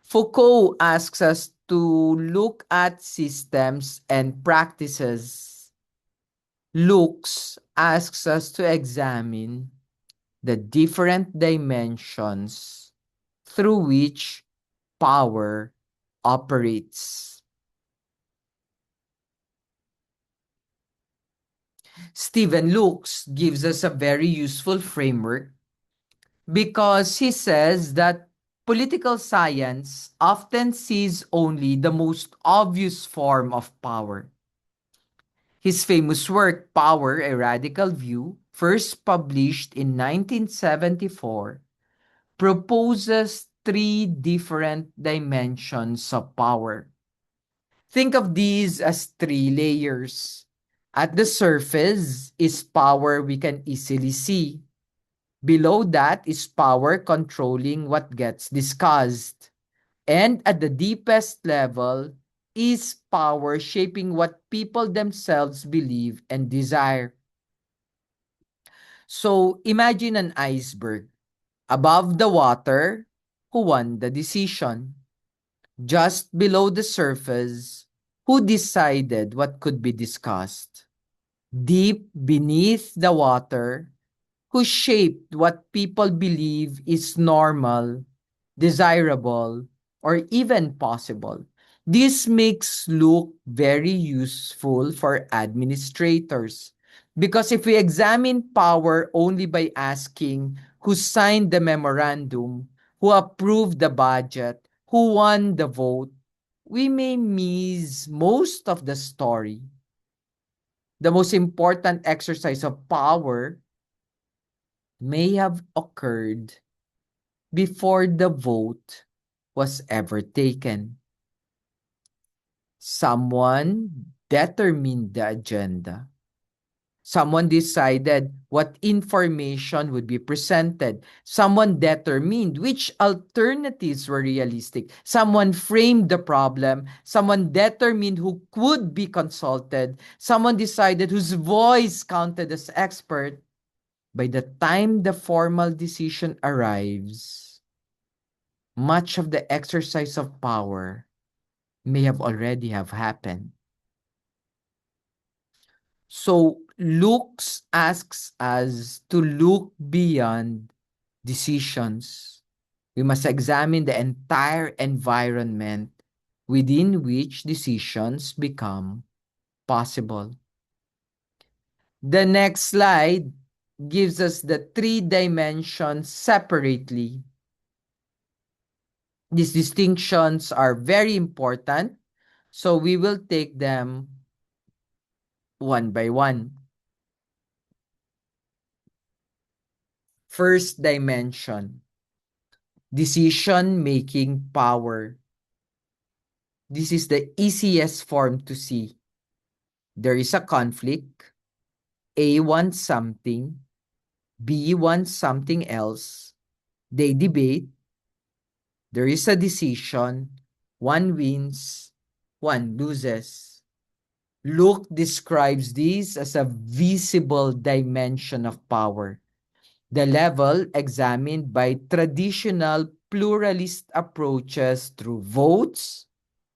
Foucault asks us to look at systems and practices. Lukes asks us to examine the different dimensions through which power operates. Stephen Lukes gives us a very useful framework because he says that political science often sees only the most obvious form of power. His famous work, Power, A Radical View, first published in 1974, proposes three different dimensions of power. Think of these as three layers. At the surface is power we can easily see. Below that is power controlling what gets discussed. And at the deepest level is power shaping what people themselves believe and desire. So imagine an iceberg. Above the water who won the decision. Just below the surface, who decided what could be discussed. Deep beneath the water, who shaped what people believe is normal, desirable, or even possible. This makes Luke very useful for administrators. Because if we examine power only by asking who signed the memorandum, who approved the budget, who won the vote, we may miss most of the story. The most important exercise of power may have occurred before the vote was ever taken. Someone determined the agenda. Someone decided what information would be presented. Someone determined which alternatives were realistic. Someone framed the problem. Someone determined who could be consulted. Someone decided whose voice counted as expert. By the time the formal decision arrives, much of the exercise of power may have already have happened. So Luke asks us to look beyond decisions. We must examine the entire environment within which decisions become possible. The next slide gives us the three dimensions separately. These distinctions are very important, so we will take them one by one. First dimension, decision-making power. This is the easiest form to see. There is a conflict. A wants something. B wants something else. They debate. There is a decision. One wins, one loses. Luke describes this as a visible dimension of power, the level examined by traditional pluralist approaches through votes,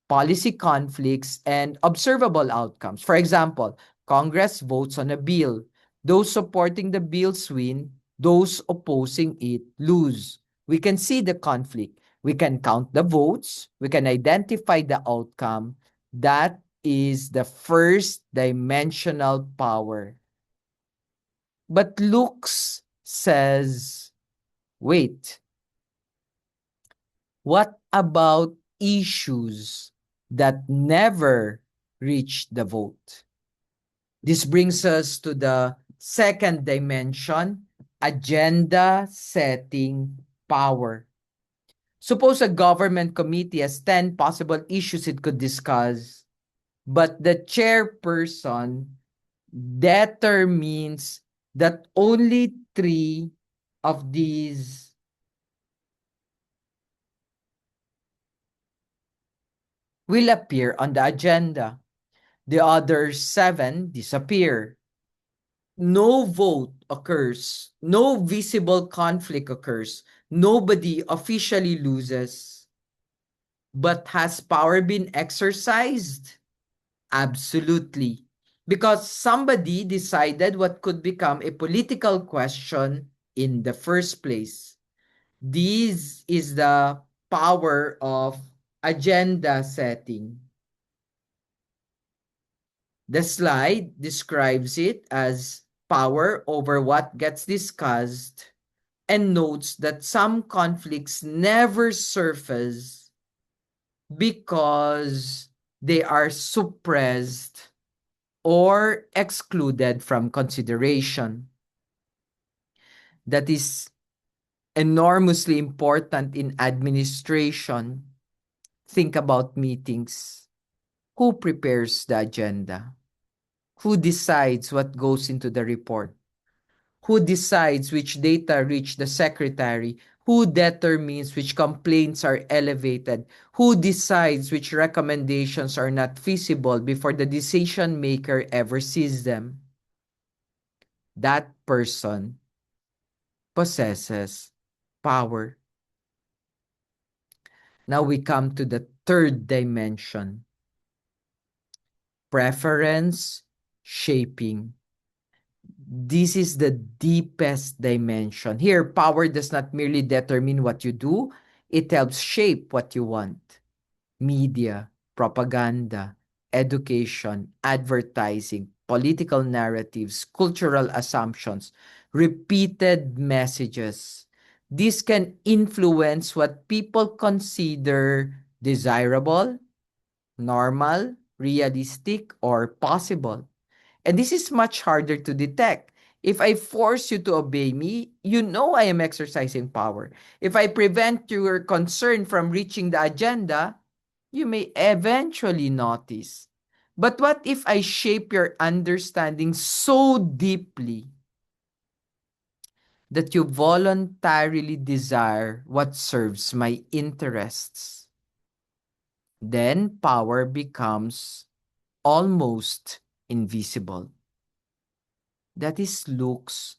policy conflicts, and observable outcomes. For example, Congress votes on a bill. Those supporting the bills win, those opposing it lose. We can see the conflict. We can count the votes. We can identify the outcome. That is the first dimensional power. But Luke says, wait, what about issues that never reach the vote? This brings us to the second dimension, agenda setting power. Suppose a government committee has 10 possible issues it could discuss, but the chairperson determines that only 3 of these will appear on the agenda. The other 7 disappear. No vote occurs. No visible conflict occurs. Nobody officially loses. But has power been exercised? Absolutely. Because somebody decided what could become a political question in the first place. This is the power of agenda setting. The slide describes it as power over what gets discussed and notes that some conflicts never surface because they are suppressed or excluded from consideration. That is enormously important in administration. Think about meetings. Who prepares the agenda? Who decides what goes into the report? Who decides which data reach the secretary? Who determines which complaints are elevated? Who decides which recommendations are not feasible before the decision maker ever sees them? That person possesses power. Now we come to the third dimension, preference shaping. This is the deepest dimension. Here, power does not merely determine what you do, it helps shape what you want. Media, propaganda, education, advertising, political narratives, cultural assumptions, repeated messages. This can influence what people consider desirable, normal, realistic, or possible. And this is much harder to detect. If I force you to obey me, you know I am exercising power. If I prevent your concern from reaching the agenda, you may eventually notice. But what if I shape your understanding so deeply that you voluntarily desire what serves my interests? Then power becomes almost invisible. That is Luke's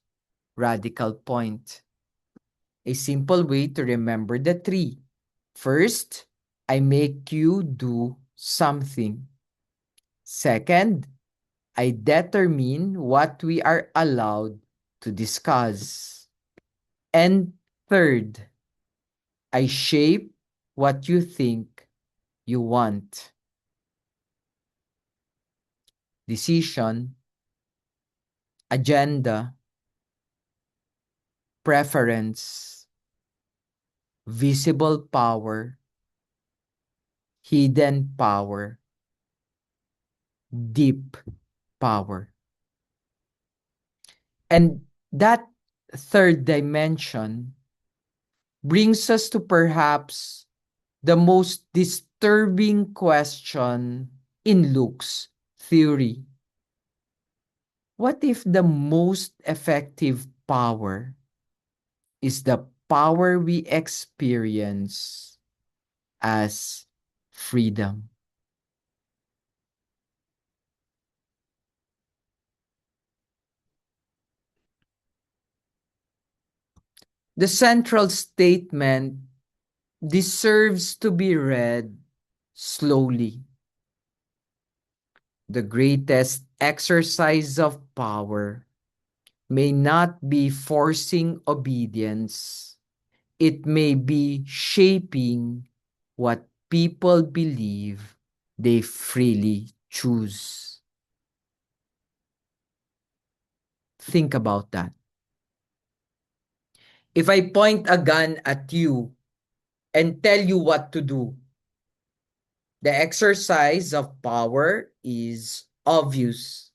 radical point. A simple way to remember the three. First, I make you do something. Second, I determine what we are allowed to discuss. And third, I shape what you think you want. Decision, agenda, preference, visible power, hidden power, deep power. And that third dimension brings us to perhaps the most disturbing question in Luke's theory. What if the most effective power is the power we experience as freedom? The central statement deserves to be read slowly. The greatest exercise of power may not be forcing obedience, it may be shaping what people believe they freely choose. Think about that. If I point a gun at you and tell you what to do, the exercise of power is obvious.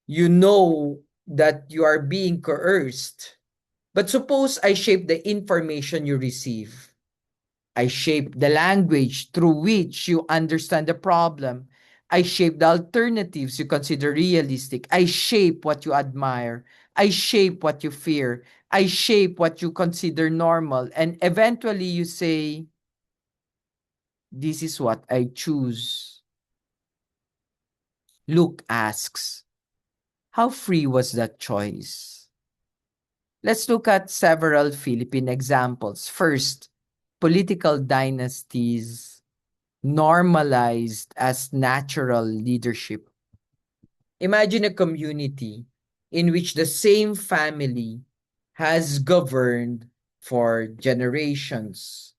You know that you are being coerced. But suppose I shape the information you receive. I shape the language through which you understand the problem. I shape the alternatives you consider realistic. I shape what you admire. I shape what you fear. I shape what you consider normal. And eventually you say, this is what I choose. Luke asks, how free was that choice? Let's look at several Philippine examples. First, political dynasties normalized as natural leadership. Imagine a community in which the same family has governed for generations.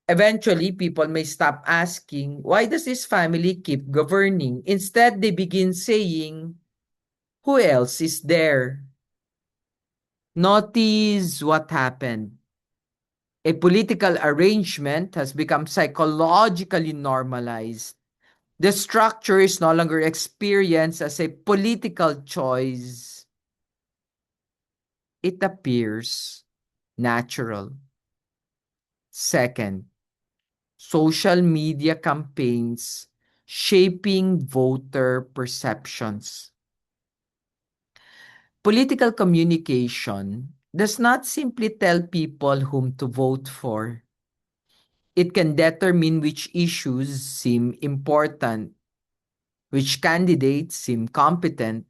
Eventually, people may stop asking, why does this family keep governing? Instead, they begin saying, who else is there? Notice what happened. A political arrangement has become psychologically normalized. The structure is no longer experienced as a political choice. It appears natural. Second, social media campaigns shaping voter perceptions. Political communication does not simply tell people whom to vote for. It can determine which issues seem important, which candidates seem competent,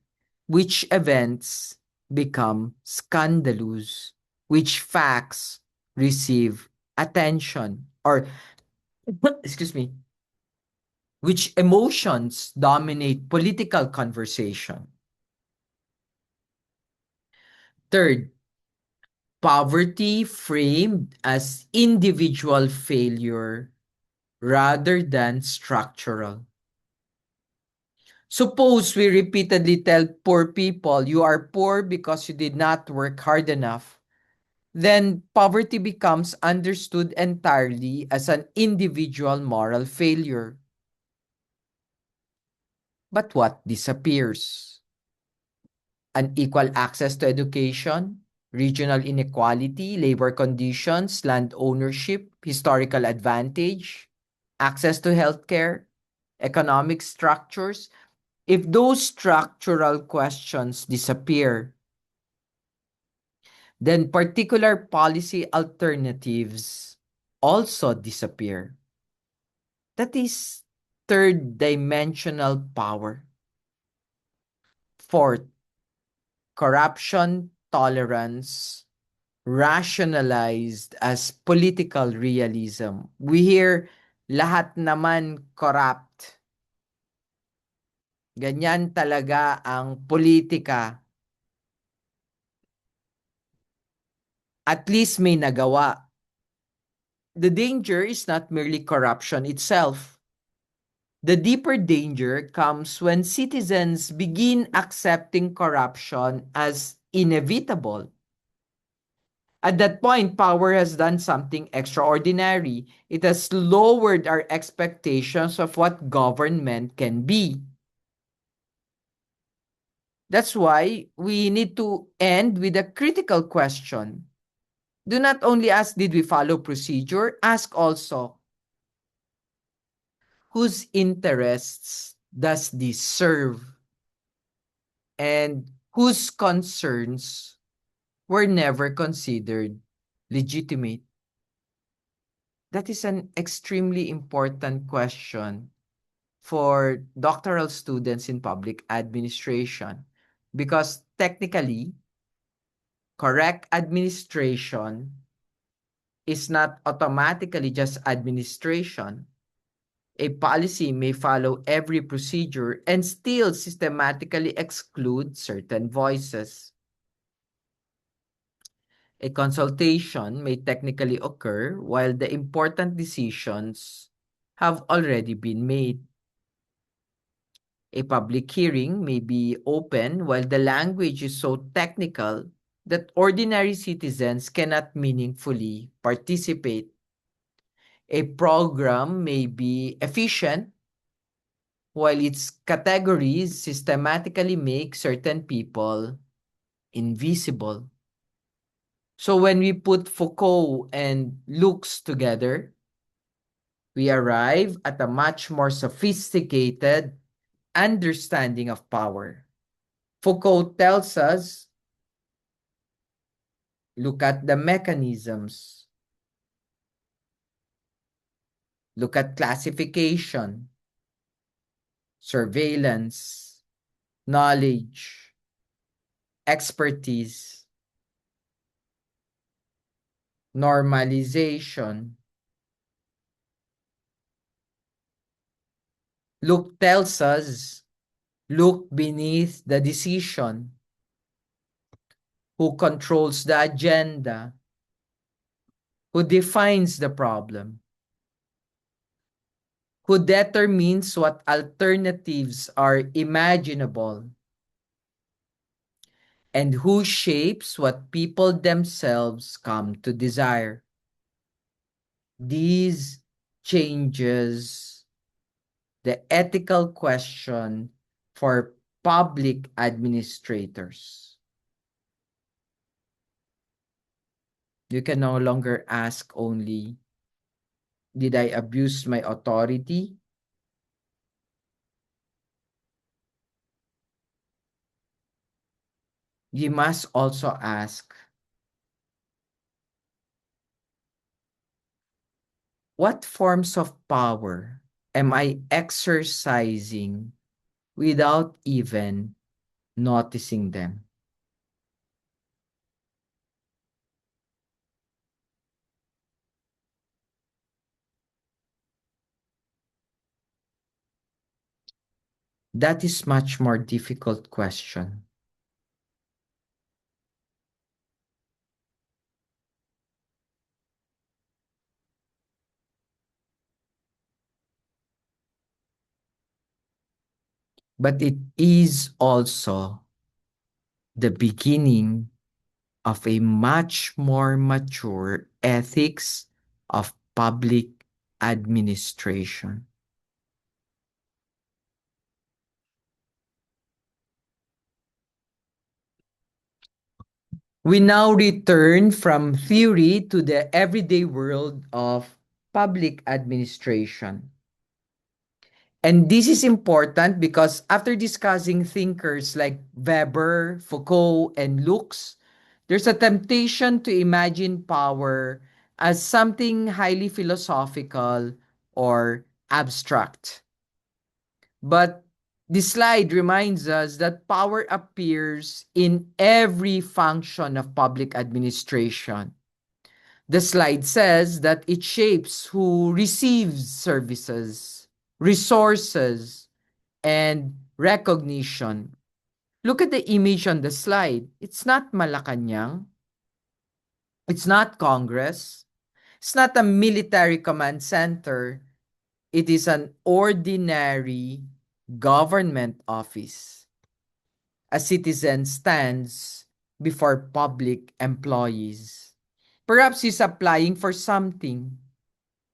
which events become scandalous, which facts receive attention, or excuse me, which emotions dominate political conversation. Third, poverty framed as individual failure rather than structural. Suppose we repeatedly tell poor people, you are poor because you did not work hard enough. Then poverty becomes understood entirely as an individual moral failure. But what disappears? Unequal access to education, regional inequality, labor conditions, land ownership, historical advantage, access to healthcare, economic structures. If those structural questions disappear, then particular policy alternatives also disappear. That is third dimensional power. Fourth, corruption tolerance rationalized as political realism. We hear lahat naman corrupt. Ganyan talaga ang politika. At least may nagawa. The danger is not merely corruption itself. The deeper danger comes when citizens begin accepting corruption as inevitable. At that point, power has done something extraordinary. It has lowered our expectations of what government can be. That's why we need to end with a critical question. Do not only ask, did we follow procedure? Ask also, whose interests does this serve? And whose concerns were never considered legitimate? That is an extremely important question for doctoral students in public administration because technically, correct administration is not automatically just administration. A policy may follow every procedure and still systematically exclude certain voices. A consultation may technically occur while the important decisions have already been made. A public hearing may be open while the language is so technical that ordinary citizens cannot meaningfully participate. A program may be efficient while its categories systematically make certain people invisible. So when we put Foucault and Lux together, we arrive at a much more sophisticated understanding of power. Foucault tells us, look at the mechanisms, look at classification, surveillance, knowledge, expertise, normalization. Luke tells us, look beneath the decision. Who controls the agenda? Who defines the problem? Who determines what alternatives are imaginable? And who shapes what people themselves come to desire? These changes the ethical question for public administrators. You can no longer ask only, did I abuse my authority? You must also ask, what forms of power am I exercising without even noticing them? That is much more difficult question. But it is also the beginning of a much more mature ethics of public administration. We now return from theory to the everyday world of public administration. And this is important because after discussing thinkers like Weber, Foucault, and Lux, there's a temptation to imagine power as something highly philosophical or abstract. But this slide reminds us that power appears in every function of public administration. The slide says that it shapes who receives services, resources, and recognition. Look at the image on the slide. It's not Malacanang. It's not Congress. It's not a military command center. It is an ordinary government office. A citizen stands before public employees. Perhaps he's applying for something,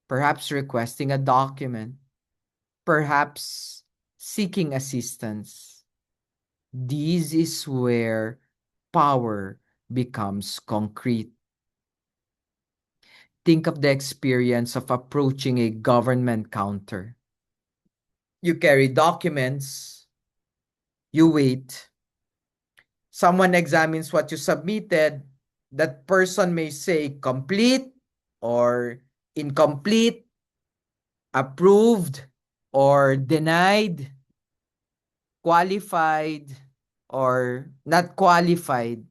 perhaps requesting a document, perhaps seeking assistance. This is where power becomes concrete. Think of the experience of approaching a government counter. You carry documents, you wait. Someone examines what you submitted. That person may say complete or incomplete, approved or denied, qualified or not qualified.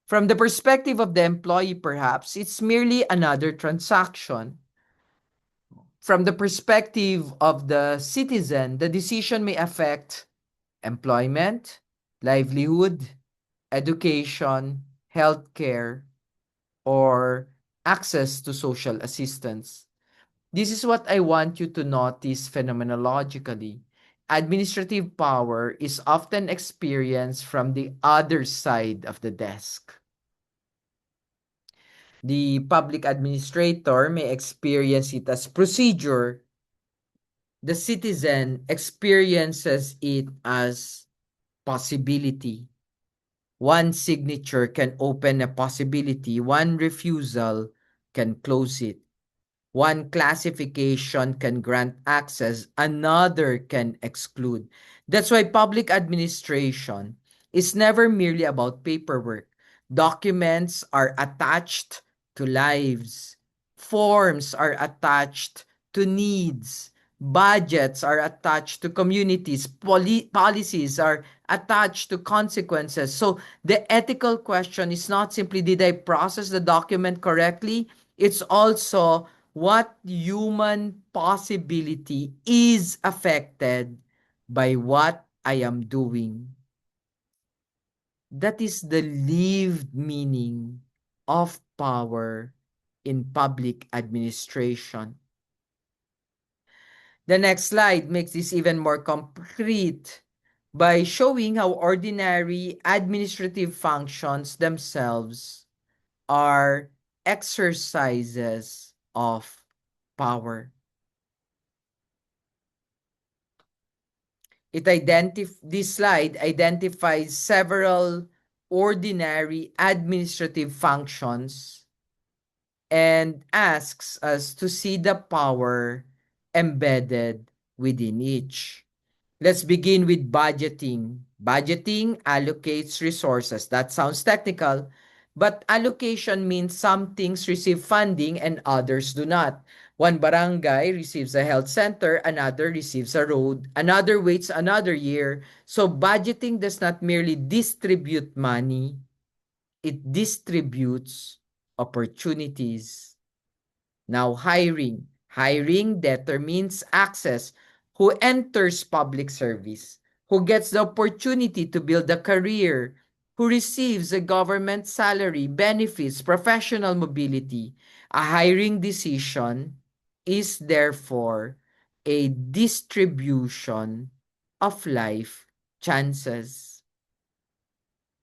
From the perspective of the employee, perhaps, it's merely another transaction. From the perspective of the citizen, the decision may affect employment, livelihood, education, healthcare, or access to social assistance. This is what I want you to notice phenomenologically. Administrative power is often experienced from the other side of the desk. The public administrator may experience it as procedure. The citizen experiences it as possibility. One signature can open a possibility, one refusal can close it. One classification can grant access, another can exclude. That's why public administration is never merely about paperwork. Documents are attached to lives, forms are attached to needs, budgets are attached to communities, policies are attached to consequences. So the ethical question is not simply did I process the document correctly? It's also what human possibility is affected by what I am doing. That is the lived meaning of power in public administration. The next slide makes this even more concrete by showing how ordinary administrative functions themselves are exercises of power. This slide identifies several ordinary administrative functions and asks us to see the power embedded within each. Let's begin with budgeting. Budgeting allocates resources. That sounds technical, but allocation means some things receive funding and others do not. One barangay receives a health center, another receives a road, another waits another year. So budgeting does not merely distribute money, it distributes opportunities. Now, hiring. Hiring determines access. who enters public service, who gets the opportunity to build a career, who receives a government salary, benefits, professional mobility. A hiring decision is therefore a distribution of life chances.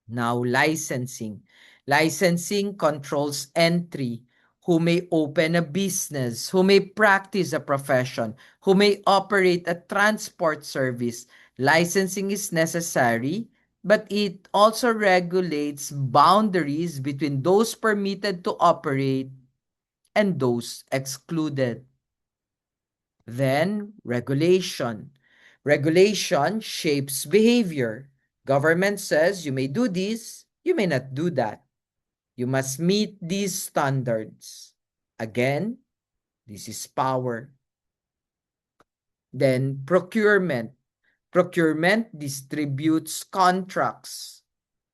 Now, licensing. Licensing controls entry, who may open a business, who may practice a profession, who may operate a transport service. Licensing is necessary, but it also regulates boundaries between those permitted to operate and those excluded. Then, regulation. Regulation shapes behavior. Government says you may do this, you may not do that. You must meet these standards. Again, this is power. Then, procurement. Procurement distributes contracts.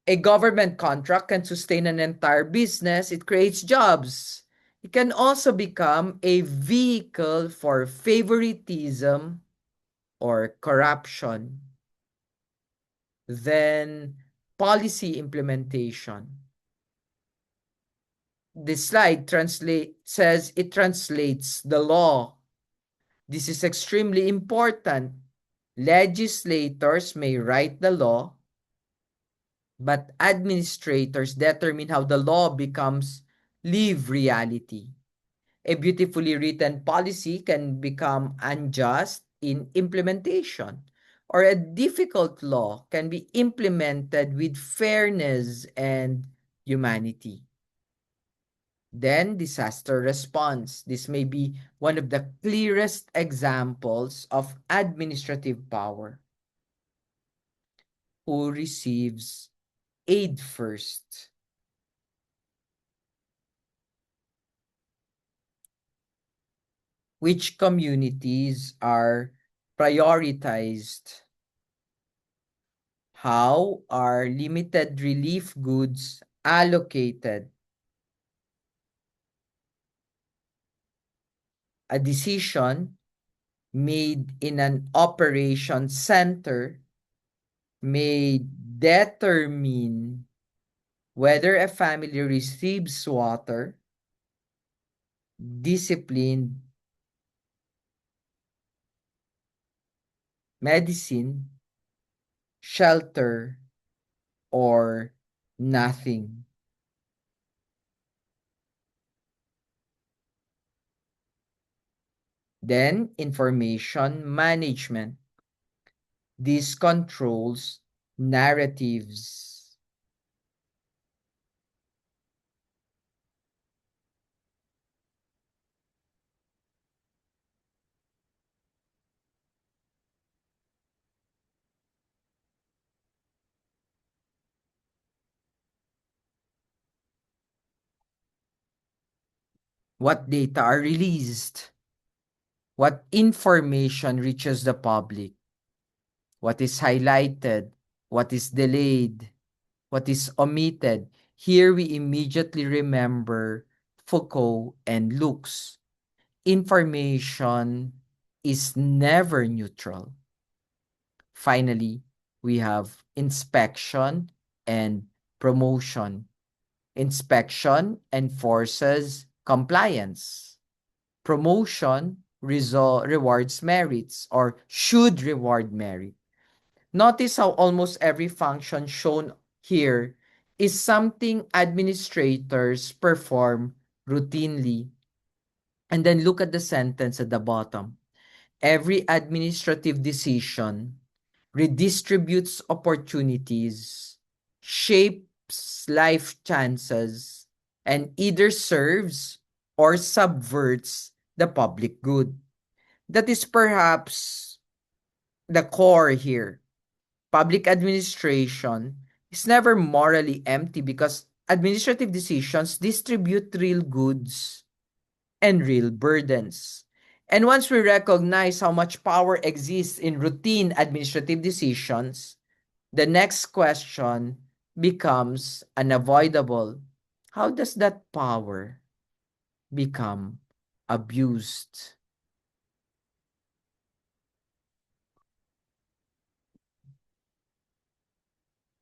A government contract can sustain an entire business. It creates jobs. It can also become a vehicle for favoritism or corruption. Then, policy implementation. This slide says it translates the law. This is extremely important. Legislators may write the law, but administrators determine how the law becomes live reality. A beautifully written policy can become unjust in implementation, or a difficult law can be implemented with fairness and humanity. Then, disaster response. This may be one of the clearest examples of administrative power. Who receives aid first? Which communities are prioritized? How are limited relief goods allocated? A decision made in an operation center may determine whether a family receives water, discipline, medicine, shelter, or nothing. Then, information management. This controls narratives. What data are released? What information reaches the public? What is highlighted? What is delayed? What is omitted? Here we immediately remember Foucault and Lux. Information is never neutral. Finally, we have inspection and promotion. Inspection enforces compliance. Promotion rewards merits or should reward merit. Notice how almost every function shown here is something administrators perform routinely. And then look at the sentence at the bottom. Every administrative decision redistributes opportunities, shapes life chances, and either serves or subverts the public good. That is perhaps the core here. Public administration is never morally empty because administrative decisions distribute real goods and real burdens. And once we recognize how much power exists in routine administrative decisions, the next question becomes unavoidable. How does that power become abused?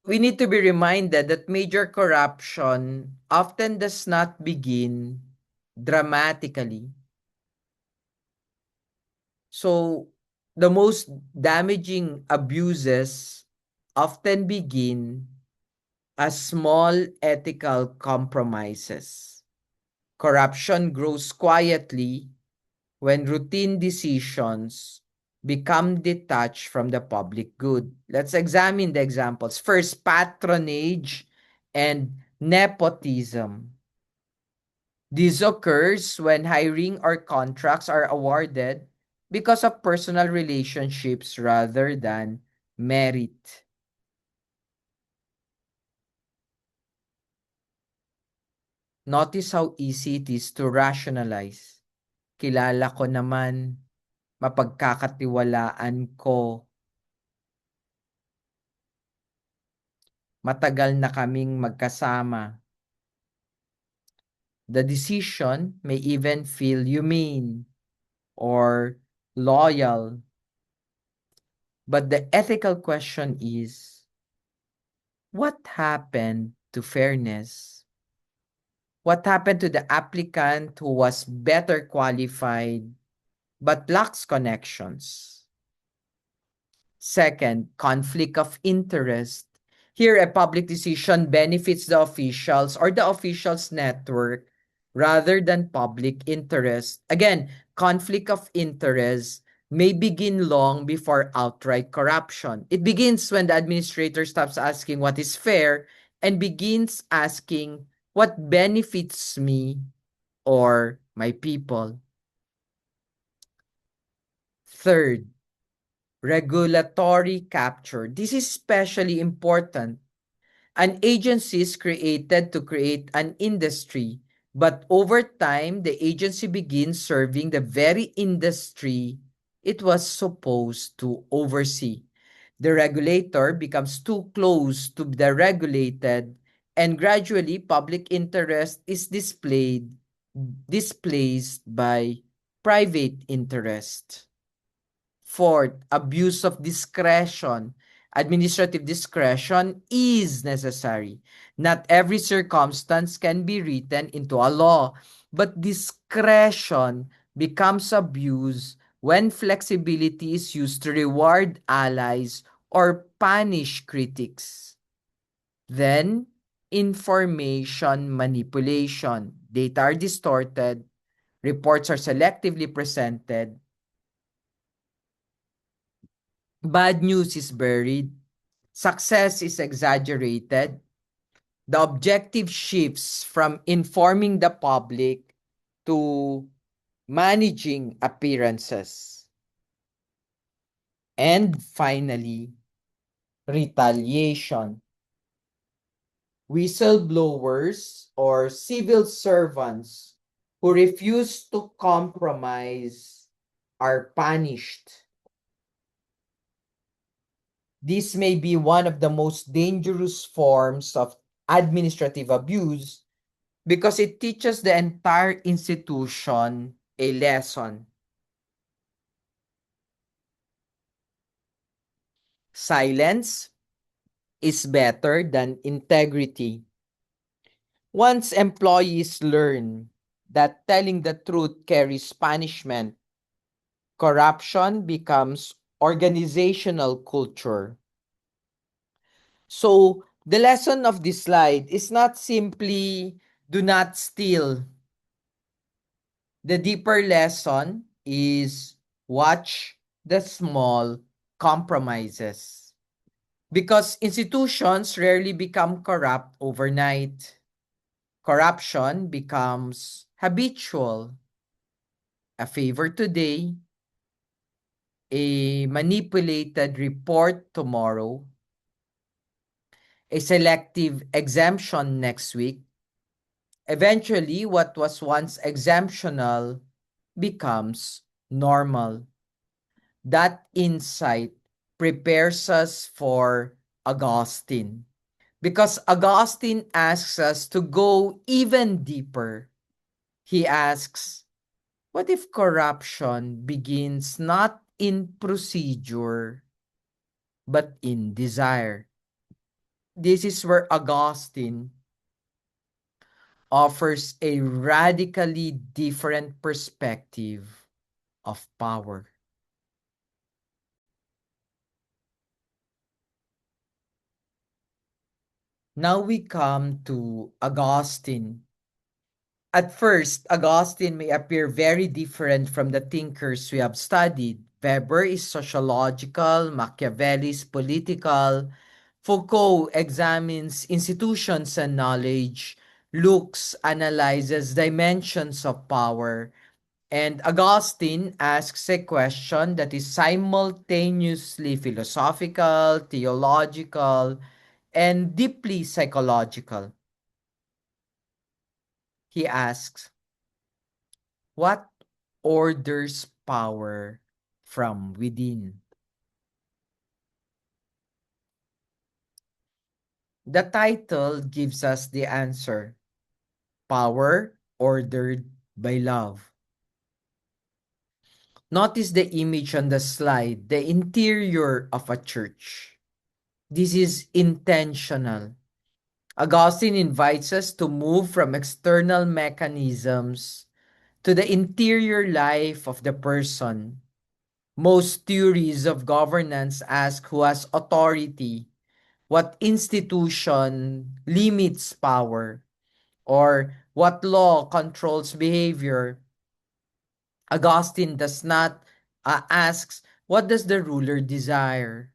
we need to be reminded that major corruption often does not begin dramatically. So, the most damaging abuses often begin as small ethical compromises. Corruption grows quietly when routine decisions become detached from the public good. Let's examine the examples. First, patronage and nepotism. This occurs when hiring or contracts are awarded because of personal relationships rather than merit. Notice how easy it is to rationalize. Kilala ko naman, mapagkakatiwalaan ko, matagal na kaming magkasama. The decision may even feel humane or loyal. But the ethical question is, what happened to fairness? What happened to the applicant who was better qualified but lacks connections? Second, conflict of interest. Here, a public decision benefits the officials or the officials' network rather than public interest. Again, conflict of interest may begin long before outright corruption. It begins when the administrator stops asking what is fair and begins asking what benefits me or my people. Third, regulatory capture. This is especially important. An agency is created to create an industry, but over time, the agency begins serving the very industry it was supposed to oversee. The regulator becomes too close to the regulated, and gradually public interest is displaced by private interest. Fourth, abuse of discretion. Administrative discretion is necessary. Not every circumstance can be written into a law, but discretion becomes abuse when flexibility is used to reward allies or punish critics. Then, information manipulation. Data are distorted, reports are selectively presented, bad news is buried, success is exaggerated, the objective shifts from informing the public to managing appearances. And finally, retaliation. Whistleblowers or civil servants who refuse to compromise are punished. This may be one of the most dangerous forms of administrative abuse because it teaches the entire institution a lesson. Silence is better than integrity. Once employees learn that telling the truth carries punishment, corruption becomes organizational culture. So, the lesson of this slide is not simply do not steal. The deeper lesson is watch the small compromises. Because institutions rarely become corrupt overnight. Corruption becomes habitual. A favor today, a manipulated report tomorrow, a selective exemption next week. Eventually, what was once exemptional becomes normal. That insight prepares us for Augustine. Because Augustine asks us to go even deeper. He asks, what if corruption begins not in procedure, but in desire? This is where Augustine offers a radically different perspective of power. Now we come to Augustine. At first, Augustine may appear very different from the thinkers we have studied. Weber is sociological, Machiavelli is political, Foucault examines institutions and knowledge, Lux analyzes dimensions of power, and Augustine asks a question that is simultaneously philosophical, theological, and deeply psychological. He asks, what orders power from within? The title gives us the answer. Power ordered by love. Notice the image on the slide, the interior of a church. This is intentional. Augustine invites us to move from external mechanisms to the interior life of the person. Most theories of governance ask who has authority, what institution limits power, or what law controls behavior. Augustine does not asks, what does the ruler desire?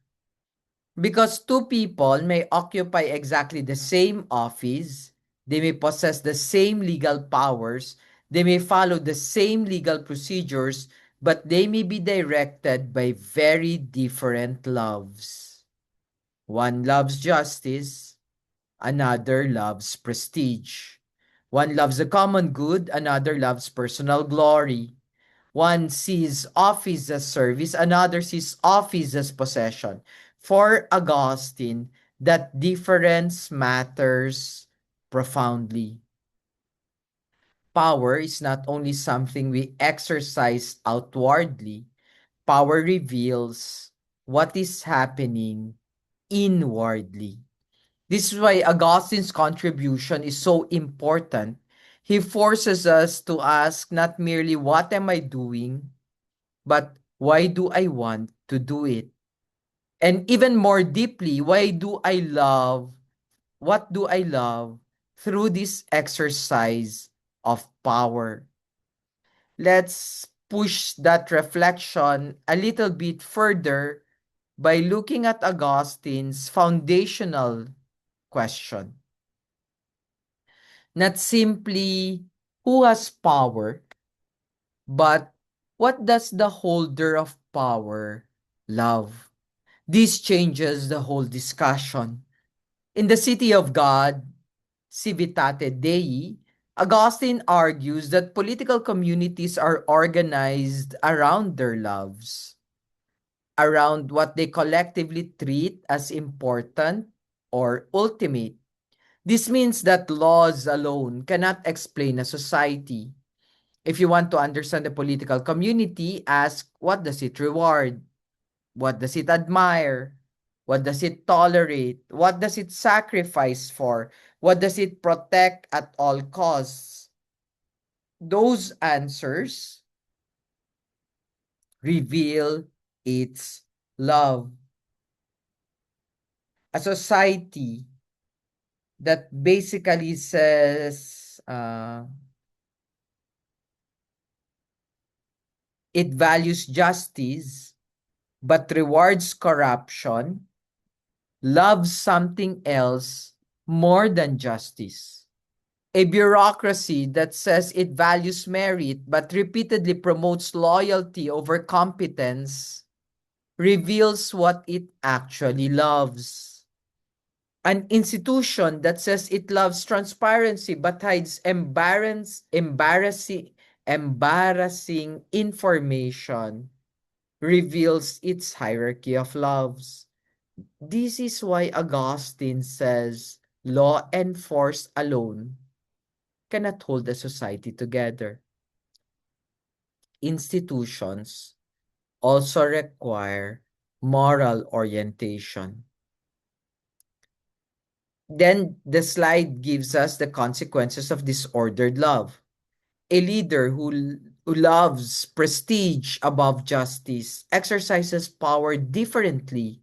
Because two people may occupy exactly the same office, they may possess the same legal powers, they may follow the same legal procedures, but they may be directed by very different loves. One loves justice, another loves prestige. One loves the common good, another loves personal glory. One sees office as service, another sees office as possession. For Augustine, that difference matters profoundly. Power is not only something we exercise outwardly, power reveals what is happening inwardly. This is why Augustine's contribution is so important. He forces us to ask not merely what am I doing, but why do I want to do it? And even more deeply, why do I love? What do I love through this exercise of power? Let's push that reflection a little bit further by looking at Augustine's foundational question. Not simply who has power, but what does the holder of power love? This changes the whole discussion. In the City of God, Civitate Dei, Augustine argues that political communities are organized around their loves, around what they collectively treat as important or ultimate. This means that laws alone cannot explain a society. If you want to understand the political community, ask what does it reward? What does it admire? What does it tolerate? What does it sacrifice for? What does it protect at all costs? Those answers reveal its love. A society that basically says it values justice but rewards corruption, loves something else more than justice. A bureaucracy that says it values merit but repeatedly promotes loyalty over competence reveals what it actually loves. An institution that says it loves transparency but hides embarrassing information reveals its hierarchy of loves. This is why Augustine says law enforced alone cannot hold a society together. Institutions also require moral orientation. Then the slide gives us the consequences of disordered love. A leader who loves prestige above justice exercises power differently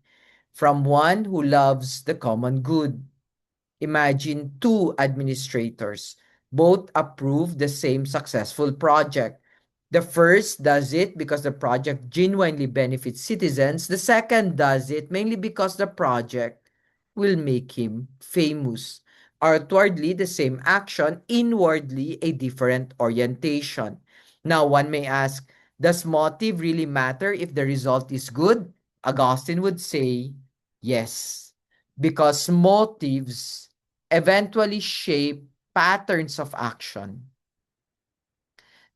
from one who loves the common good. Imagine two administrators. Both approve the same successful project. The first does it because the project genuinely benefits citizens. The second does it mainly because the project will make him famous. Outwardly, the same action, inwardly, a different orientation. Now, one may ask, does motive really matter if the result is good? Augustine would say, yes, because motives eventually shape patterns of action.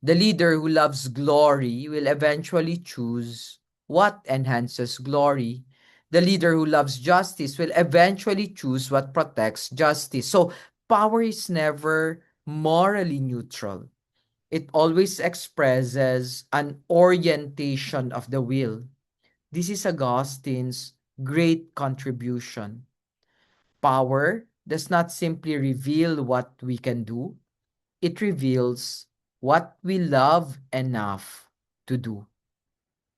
The leader who loves glory will eventually choose what enhances glory. The leader who loves justice will eventually choose what protects justice. So, power is never morally neutral. It always expresses an orientation of the will. This is Augustine's great contribution. Power does not simply reveal what we can do, it reveals what we love enough to do.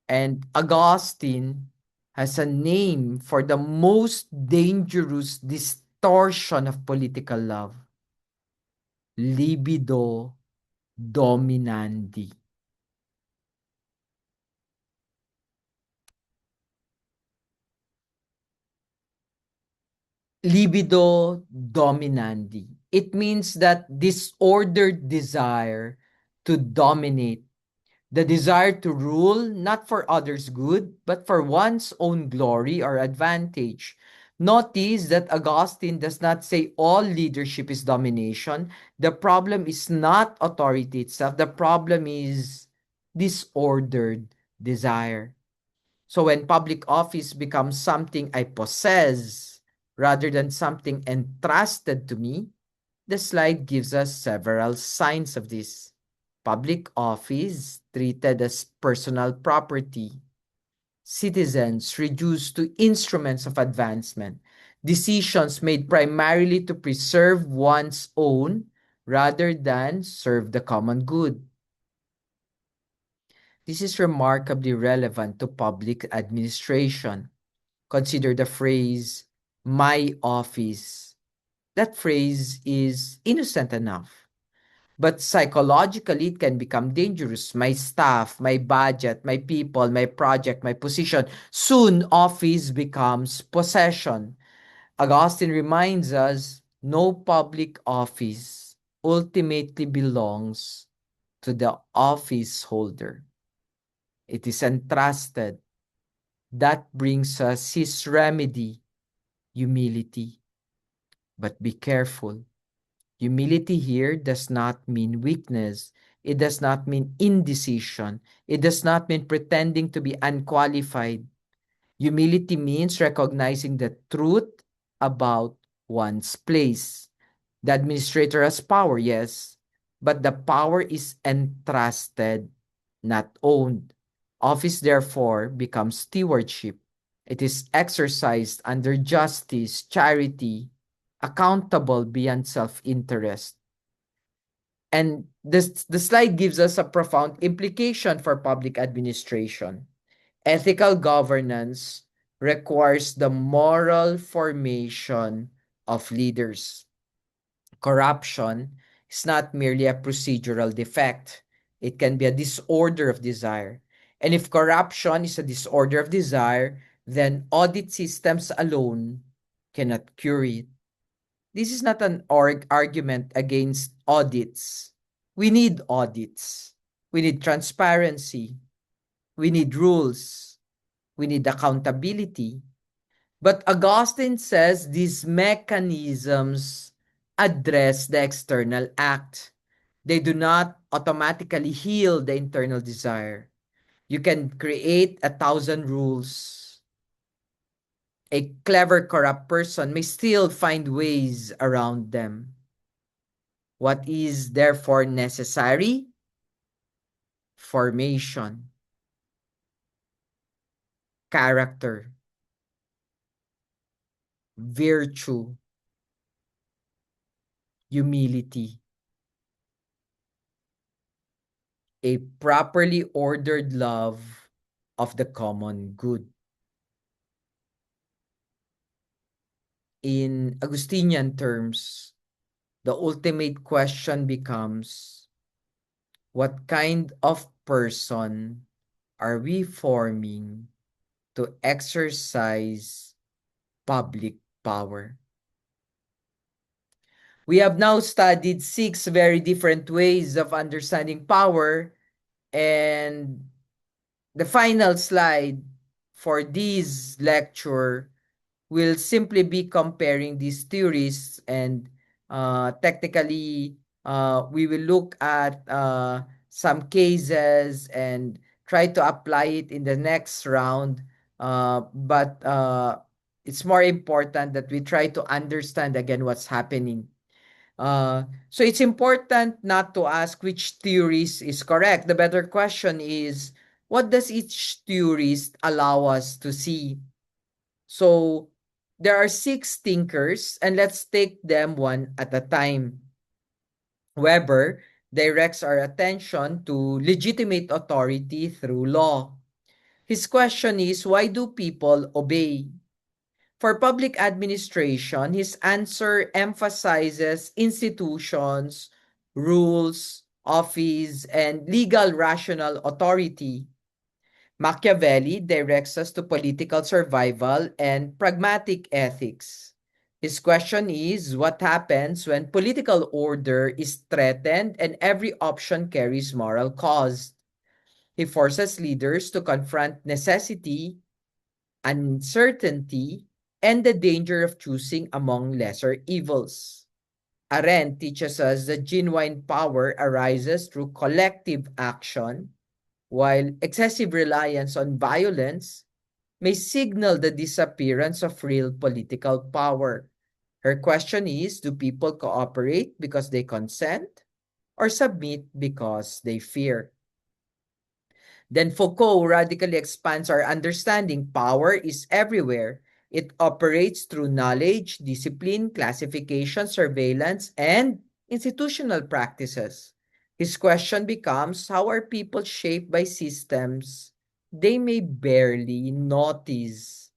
And Augustine has a name for the most dangerous distortion of political love: libido dominandi. Libido dominandi. It means that disordered desire to dominate, the desire to rule not for others' good, but for one's own glory or advantage. Notice that Augustine does not say all leadership is domination. The problem is not authority itself. The problem is disordered desire. So when public office becomes something I possess rather than something entrusted to me, the slide gives us several signs of this. Public office treated as personal property. Citizens reduced to instruments of advancement. Decisions made primarily to preserve one's own rather than serve the common good. This is remarkably relevant to public administration. Consider the phrase, my office. That phrase is innocent enough. But psychologically, it can become dangerous. My staff, my budget, my people, my project, my position. Soon, office becomes possession. Augustine reminds us no public office ultimately belongs to the office holder. It is entrusted. That brings us his remedy, humility. But be careful. Humility here does not mean weakness. It does not mean indecision. It does not mean pretending to be unqualified. Humility means recognizing the truth about one's place. The administrator has power, yes, but the power is entrusted, not owned. Office, therefore, becomes stewardship. It is exercised under justice, charity, accountable beyond self-interest. And the slide gives us a profound implication for public administration. Ethical governance requires the moral formation of leaders. Corruption is not merely a procedural defect. It can be a disorder of desire. And if corruption is a disorder of desire, then audit systems alone cannot cure it. This is not an argument against audits. We need audits. We need transparency. We need rules. We need accountability. But Augustine says these mechanisms address the external act. They do not automatically heal the internal desire. You can create 1,000 rules. A clever, corrupt person may still find ways around them. What is therefore necessary? Formation, character, virtue, humility, a properly ordered love of the common good. In Augustinian terms, the ultimate question becomes, what kind of person are we forming to exercise public power? We have now studied 6 very different ways of understanding power, and the final slide for this lecture will simply be comparing these theories, and technically we will look at some cases and try to apply it in the next round, but it's more important that we try to understand again what's happening. So it's important not to ask which theories is correct. The better question is, what does each theorist allow us to see? So there are 6 thinkers, and let's take them one at a time. Weber directs our attention to legitimate authority through law. His question is, why do people obey? For public administration, his answer emphasizes institutions, rules, office, and legal rational authority. Machiavelli directs us to political survival and pragmatic ethics. His question is, what happens when political order is threatened and every option carries moral cost? He forces leaders to confront necessity, uncertainty, and the danger of choosing among lesser evils. Arendt teaches us that genuine power arises through collective action, while excessive reliance on violence may signal the disappearance of real political power. Her question is, do people cooperate because they consent or submit because they fear? Then Foucault radically expands our understanding. Power is everywhere. It operates through knowledge, discipline, classification, surveillance, and institutional practices. His question becomes, how are people shaped by systems they may barely notice?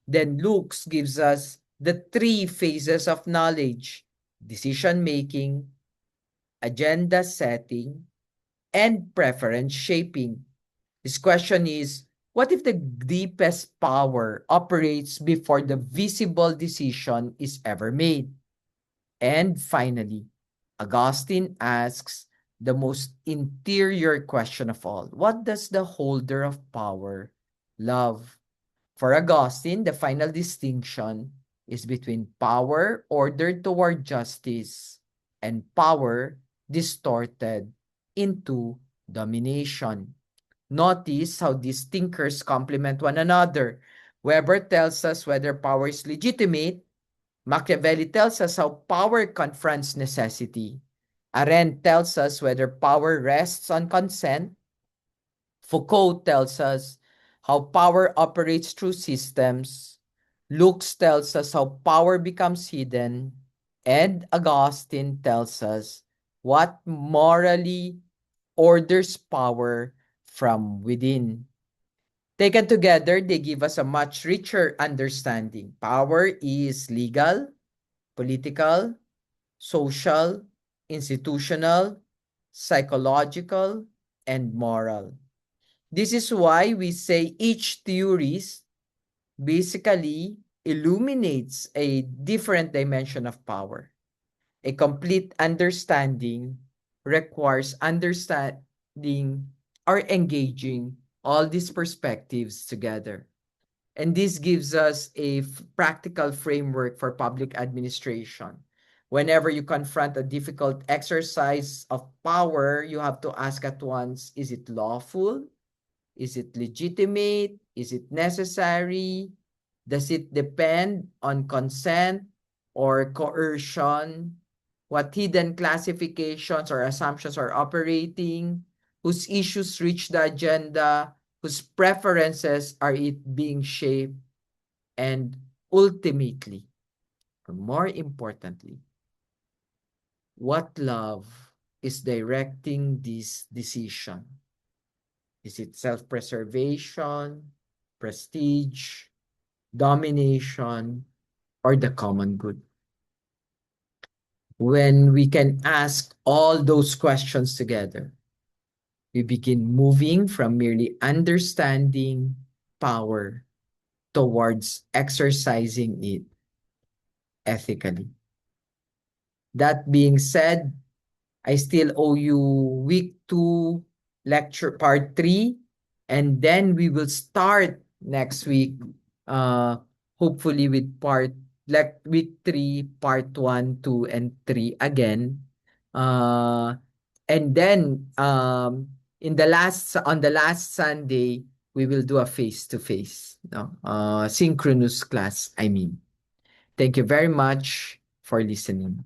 Then Lux gives us the 3 phases of knowledge: decision making, agenda setting, and preference shaping. His question is, what if the deepest power operates before the visible decision is ever made? And finally, Augustine asks the most interior question of all. What does the holder of power love? For Augustine, the final distinction is between power ordered toward justice and power distorted into domination. Notice how these thinkers complement one another. Weber tells us whether power is legitimate. Machiavelli tells us how power confronts necessity. Arendt tells us whether power rests on consent. Foucault tells us how power operates through systems. Lux tells us how power becomes hidden. And Augustine tells us what morally orders power from within. Taken together, they give us a much richer understanding. Power is legal, political, social, institutional, psychological, and moral. This is why we say each theorist basically illuminates a different dimension of power. A complete understanding requires understanding or engaging all these perspectives together. And this gives us a practical framework for public administration. Whenever you confront a difficult exercise of power, you have to ask at once, is it lawful? Is it legitimate? Is it necessary? Does it depend on consent or coercion? What hidden classifications or assumptions are operating? Whose issues reach the agenda? Whose preferences are it being shaped? And ultimately, or more importantly, what love is directing this decision? Is it self-preservation, prestige, domination, or the common good? When we can ask all those questions together, we begin moving from merely understanding power towards exercising it ethically. That being said, I still owe you week 2 lecture part 3, and then we will start next week, uh, hopefully with week 3, part 1, 2, and 3 again. And then on the last Sunday, we will do a face-to-face, no? Synchronous class, I mean. Thank you very much for listening.